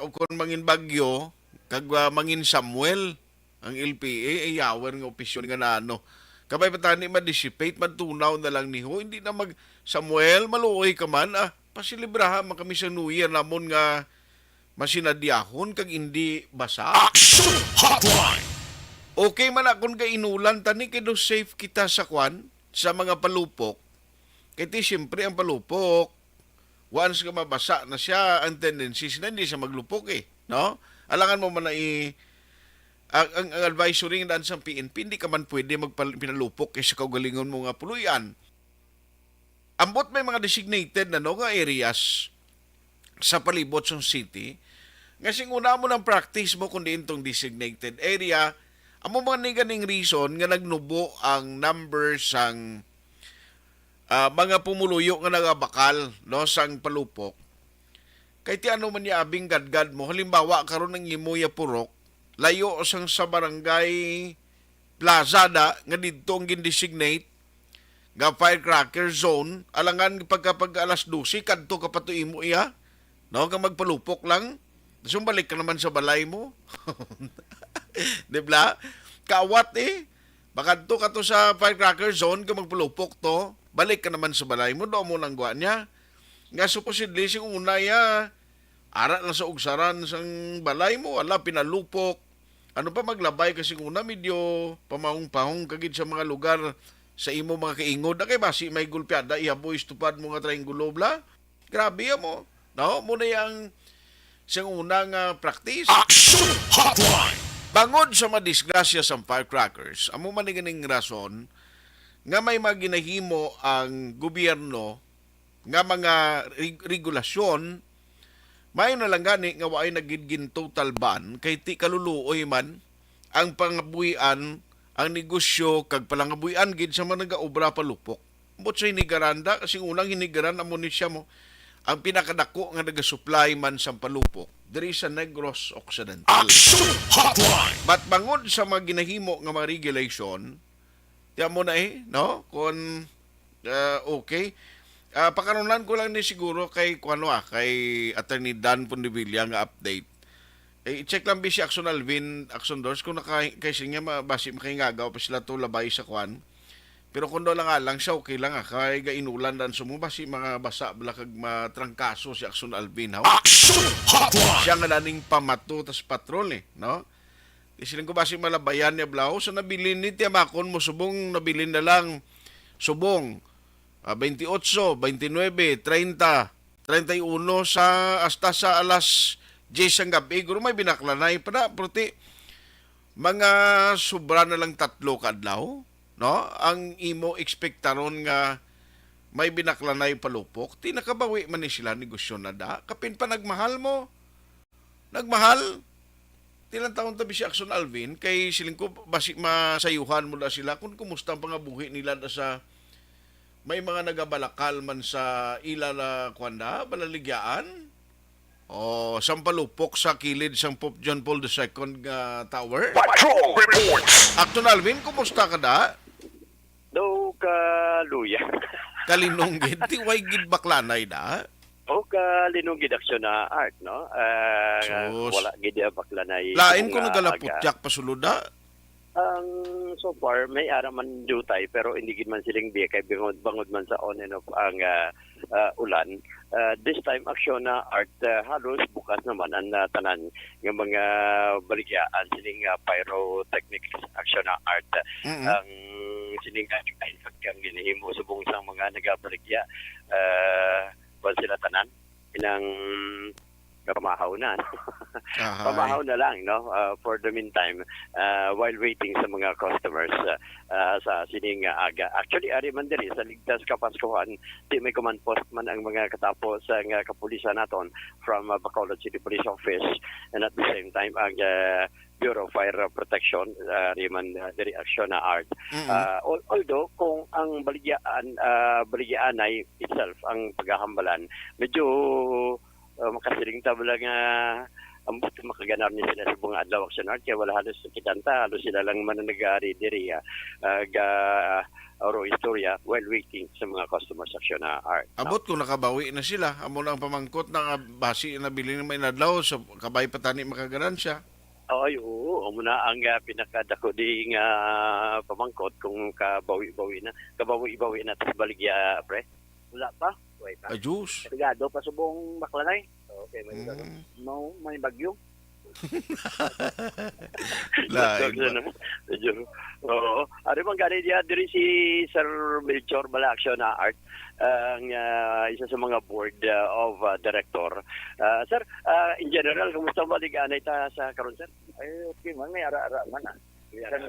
kung mangin bagyo kag mangin Samuel ang LPA ay yawer nga opisyon nga nano kabay patani ma-dissipate magtunaw na lang niho hindi na mag Samuel maluoy ka man pasilibrahan man kami sa New Year namon nga masinadyahon kag hindi basa. Action Hotline. Okay man akong kainulan, tani kaya safe kita sa kwan, sa mga palupok. Kaya siyempre ang palupok, once ka mabasa na siya, ang tendency na hindi siya maglupok no? Alangan mo man na ang advisory ng daan sa PNP, hindi ka man pwede pinalupok kasi kaugalingon mo nga puluyan. Ambot may mga designated na nga areas sa palibot ng city, ngasing una mo ng practice mo kundi itong designated area. Amo man ni ganing reason nga nagnubo ang number sang mga pumuluyo nga nagabakal no sang palupok. Kay ti ano man ya abing gadgad mo halimbawa karon ng Imoya Purok layo sang sa barangay Plaza da nga didto ang gindesignate nga firecracker zone alangan pagkapag alas 12 kadto ka pato imo iya no nga magpalupok lang sumbalik ka naman sa balay mo. Diba? Kaawat Baka to ka to sa firecracker zone, ka magpulupok to, balik ka naman sa balay mo, doon mo nang guwan niya. Nga supposedly, sing una ara na sa ugsaran sang balay mo, pinalupok. Ano pa maglabay kasi una, medyo pamahong-pahong kagid sa mga lugar sa imo mga kaingod. Na kay basi may gulpiada, ihaboy stupad mo nga triangulo bla. Grabe mo. No? Muna yung siyang unang practice. Action Hotline! Bangod sa madisgrasya sa firecrackers, amo man ganing rason nga may maginahimo ang gobyerno nga mga regulasyon may na lang gani nga waay nagigin total ban kay ti kaluluoy man ang pangabuhian ang negosyo kag palangabuhian gid sa mga nagaobra palupok. But sa hinigaranda kasi unang hinigaran amo ni siya mo ang pinakadako nga nagasupply man sa palupok diri sa Negros Occidental. Action Hotline! But bangod sa mga ginahimo nga mga regulation, tiyan mo na no? Kung okay. Pakaronan ko lang ni siguro kay kay Attorney Dan Pondevilla nga update. I-check lang si Action Alvin, Action Doors, kung kay siya basi makingagaw pa sila to labay sa kwan. Pero kung doon lang siya, okay lang kay gainulan dan sumubasi mga basa balakag matrangkaso si Action Alvin. Action Hotline! Siya nga naning pamato tas patrol no? Isiling ko basi malabayan niya blau so nabilin ni tiyamakon mo subong nabilin na lang subong 28, 29, 30, 31 sa hasta sa alas 10 ang gabi. Guro may binaklanay pa puti mga sobra na lang 3 kadlaw. No? Ang imo ekspektaron nga may binaklanay palupok, ti nakabawi man ni sila negosyo na da. Kapin pa nagmahal mo. Nagmahal. Tilang taon tabi si Action Alvin, kay siling ko basi masayuhan mo na sila kung kumusta ang pangabuhi nila na sa may mga nagabalakal man sa ila na kwanda, balaligyaan. O sampalupok sa kilid sang Pope John Paul II tower. Patrol Reports! Action Alvin, kumusta ka da? Do ka luya. Kalinunggid, ti way gid baklanay da. O ka linunggid aksyon na art, no? Wala gid baklanay. Lain ko nagalaputyak pasuluda. So far may ara man dutay pero hindi gid man siling biya kay bangod man sa on and off ang ulan. This time, aksyon na art, halos bukas naman ang tanan ng mga baligyaan sining pyrotechnics aksyon na art. Ang sining ang ginihimo sa bungsang mga nagabaligya, ba sila tanan? Inang pamahaw na. Pamahaw na lang, no? For the meantime, while waiting sa mga customers sa sining aga. Actually, ari man diri sa ligtas kapaskuhan, di may command post man ang mga katapos sa kapulisan naton from Bacolod City Police Office, and at the same time ang Bureau of Fire Protection, riman diri aksyon na art. Although kung ang baligyan ay itself ang paghahambalan, medyo makasiling tabla nga ang makaganar ni sila sa bunga adlaw aksyon art, kaya wala halos kitanta, halos sila lang man nag-aari diri oro istorya while waiting sa mga customers aksyon na art. Abot kung nakabawi na sila, amo lang pamangkot na basi na bili na may nadlaw, so kabay patani makaganansya. Ay, oo. Muna ang pinakadako di nga pamangkot kung kabawi-bawi na tas baligya, pre. Wala pa? Wait pa. Ajus. Regado pa subong baklanay. Okay, may regado. No, may bagyo. Lain ba? Oo. Ari man gani diya diri si Sir Melchor Bala Aksyon na Art, ang isa sa mga board of director. Sir, in general, kumusta ba liganay ta sa karon, sir? Ay, okay man, may ara-ara man ah. Isang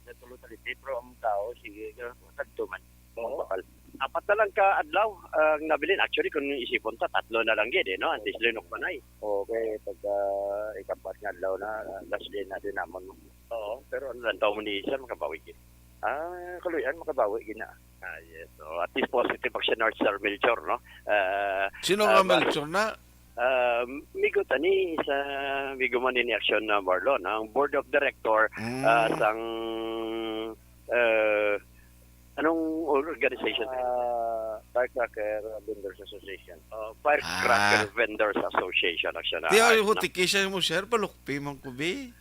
natulog-taliti, pero ang tao, sige, tagto man. Apat na lang ka adlaw ang nabilin. Actually, kung isipon ta, 3 na lang gid, no? Antis linok pa na eh. Okay, pag ikapat nga adlaw na, last day na din naman. Oo, pero ano lang taon ni sir, makabawi gid. Kaluyan, makabawi gina. Yes. So, at least positive action art, Sir Melchor, no? Sino nga Melchor na? Migo tani sa Migo man ni action na Marlon, ang board of director sang anong organization? Firecracker Vendors Association. Firecracker Vendors Association action art. Di ay hutikisya mo, sir, palukpi man ko be.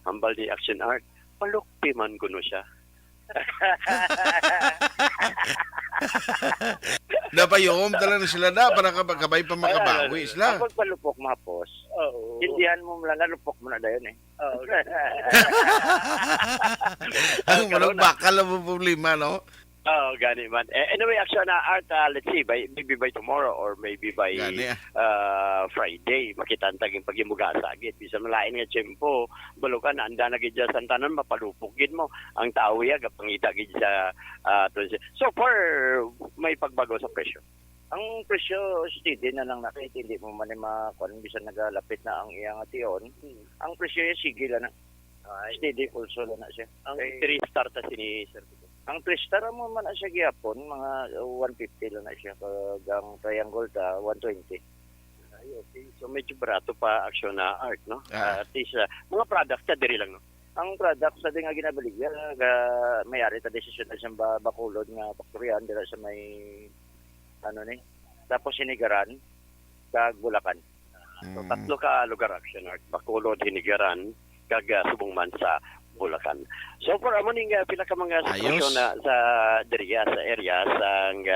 Hambal di action art, palukpi man kuno siya. Napayom talaga sila na para kabay pa makabawi sila. Kapag palupok mapos, hindihan mo lang, nalupok mo na dayon eh. Ang manong bakal na problema, no? Oh, gani man. Anyway, action na art, let's see, maybe by tomorrow or maybe by Friday, makitantag yung pagimugasa. Bisa malain nga tiyempo, balukan, anda na gid sa santanan, mapalupok gid mo. Ang tao ya, kapangita gid sa so far, may pagbago sa presyo. Ang presyo, steady na lang nakita, hindi mo man makuha, bisa nagalapit na ang iyang ation. Ang presyo yung sige lang na. Steady also lang na siya. Ang 3-star ta ni Sir. Ang 3-star mo man na siya gyapon, mga 150 lang na siya. Pag ang triangle ta, 120. Ay, okay. So medyo barato pa aksyon na art, no? At least, mga products ta diri lang, no? Ang product sa nga ginabaligya, may-ari ta desisyon na siyang Bacolod nga faktoryan, dira sa may, tapos Hinigaran, kag Bulacan. So, 3 ka lugar action art. Bacolod, Hinigaran, kag subong man sa Bulacan. So for amoning pila ka mga sitwasyon na sa diriya sa area sang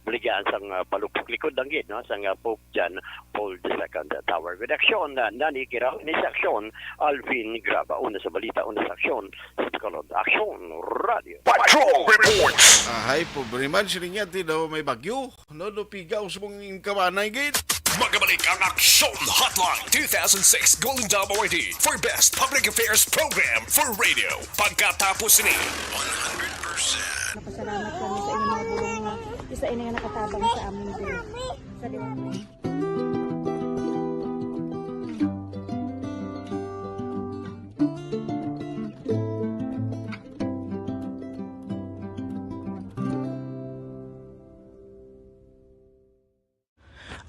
baligaan sang palupok likod lang gid, no, sang Pope John Paul II Tower. With action nani kira ni sa aksyon Alvin Graba una sa balita, una sa aksyon sa Bacolod Action Radio. Patrol reports. Ay, problema sila nga daw may bagyo. No, pigaw sa mong kawanay gid. Magabalik ang Aksyon Hotline 2006 Golden Dome Awardee for Best Public Affairs Program for Radio. Pagkatapos ni 100%. Napasalamat kami sa inyong mga bulong na isa inyo nga nakatabang sa amin din. Sa liwanag.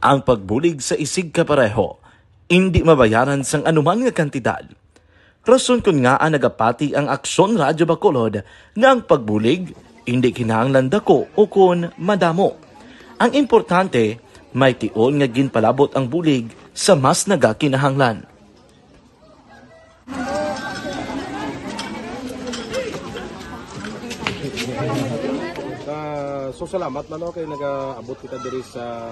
Ang pagbulig sa isig kapareho, hindi mabayaran sang anuman nga kantidad. Rason kun nga ang nagapati ang Aksyon Radyo Bacolod na ang pagbulig, hindi kinahanglan dako o kun madamo. Ang importante, may tion nga ginpalabot ang bulig sa mas nagakinahanglan. So salamat man kay nagaabot kita diri sa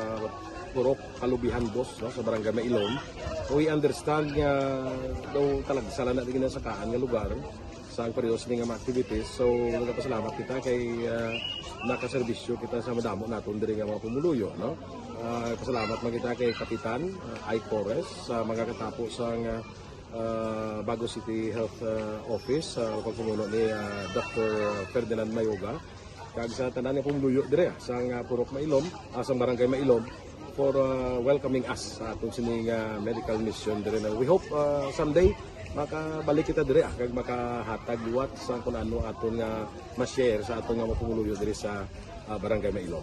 Purok Kalubihan Dos, no, sa Barangay Mailom. We understand nga daw talaga sala na din sa kaan nga lugar sa parehas ning mga activities. So nagapasalamat kita kay nakaserbisyo kita sa madamo naton diri nga mga pumuluyo, no. Pasalamat man kita kay Kapitan I. Torres sa mga katapos sang Bago City Health Office sa pagpumuno ni Dr. Ferdinand Mayoga kag sa tanan nga pumuluyo dire sa Purok Mailom, sa Barangay Mailom for welcoming us sa atong sining medical mission dire. We hope someday makabalik kita dire kag makahatag liwat sa kung ano aton nga ma-share sa aton nga mapumuluyo dire sa Barangay Mailom.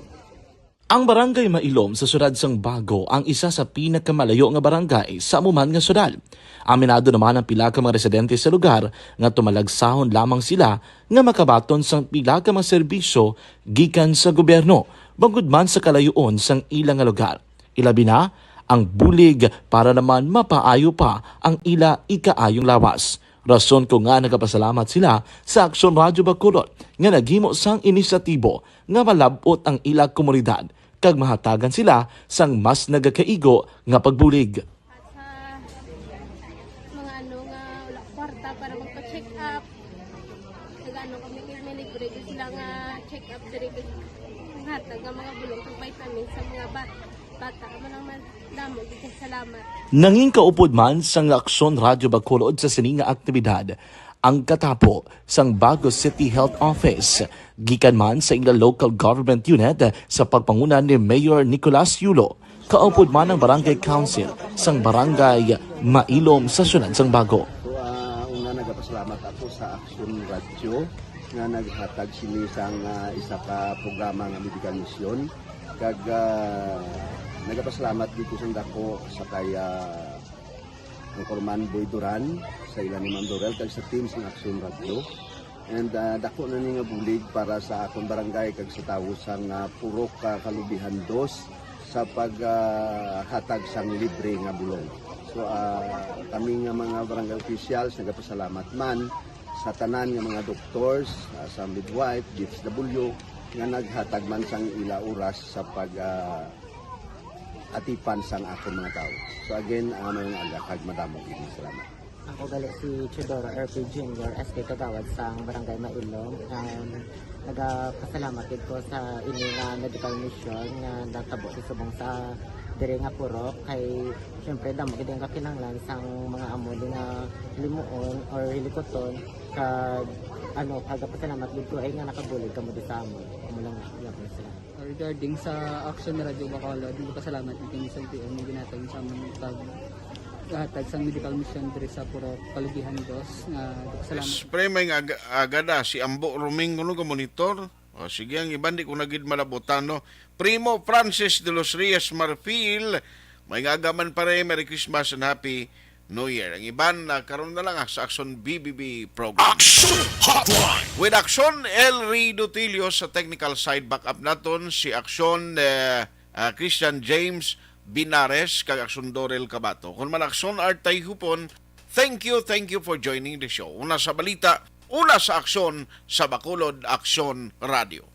Ang Barangay Mailom sa siyudad sang Bago ang isa sa pinakamalayo nga barangay sa amuman nga siyudad. Aminado naman ang pila ka mga residente sa lugar nga tumalagsahon lamang sila nga makabaton sang pila ka mga serbisyo gikan sa gobyerno bangod man sa kalayoon sang ilang nga lugar. Ilabi na ang bulig para naman mapaayo pa ang ila ikaayong lawas. Rason ko nga nagapasalamat sila sa Aksyon Radyo Bacolod nga naghimo sang inisyatibo nga malabot ang ila komunidad kag mahatagan sila sang mas nagakaigo nga pagbulig. Mga ano nga wala kwarta para magpa-check up. Nagano kami libre sila nga check up dire hatag nga mga bulong kag vitamin sa mga bata mo naman damo dito salamat. Nanging kaupod man sang Aksyon Radyo Bacolod sa sining nga aktibidad ang katapo sang Bago City Health Office gikan man sa ila local government unit sa pagpanguna ni Mayor Nicolas Yulo. Kaupod man ang Barangay Council sang Barangay Mailom sa siyudad sang Bago. So una nagapasalamat ako sa Aksyon Radyo nga naghatag sini sang isa ka programa nga medical mission kag nagapasalamat dito sa dako sa kaya ang Corman Boy Duran sa ilan ni Ma'am Dorel kag sa team sa Aksyon Radio. And dako na ni nga bulig para sa akong barangay kag sa tawo sang Purok Kalubihan Dos sa paghatag sang libre nga bulong. So kami nga mga barangay officials nagapasalamat man sa tanan nga mga doctors, sa midwife, DSW nga naghatag man sang ila oras sa atipan sang akong mga tao. So again, may agakag madamo gini salamat. Ako gali si Chidoro RP Jr. SK Kagawad sa Barangay Mailom. Nagapasalamat ko sa ini nga medical mission nga natabo sa subong sa diri nga Purok kay syempre damo gid ang kakinahanglan sang mga amo nga limuon or hilikoton kag pagapasalamat gid ko ay nga nakabulig kamo sa amo. Amo lang gyapon sila. Regarding sa Aksyon Radyo Bacolod, pasalamat din sa LTO ng ginatag sa aming paghatag sa medical mission diri sa Purok Kalubihan Dos. Salamat. Spray may agada si Ambo Roming kuno ka monitor. O sige ang iban di ko nagid malabotan no. Primo Francis de los Rios Marfil may agaman pare Merry Christmas and Happy New Year. Ang iban karon na lang sa Aksyon BBB program. Aksyon Hotline. With Aksyon El Ridotilio sa technical side backup naton si Aksyon Christian James Binares kag Aksyon Dorel Cabato. Kung man Aksyon Artay Hupon, thank you for joining the show. Una sa balita, una sa aksyon sa Bacolod Aksyon Radio.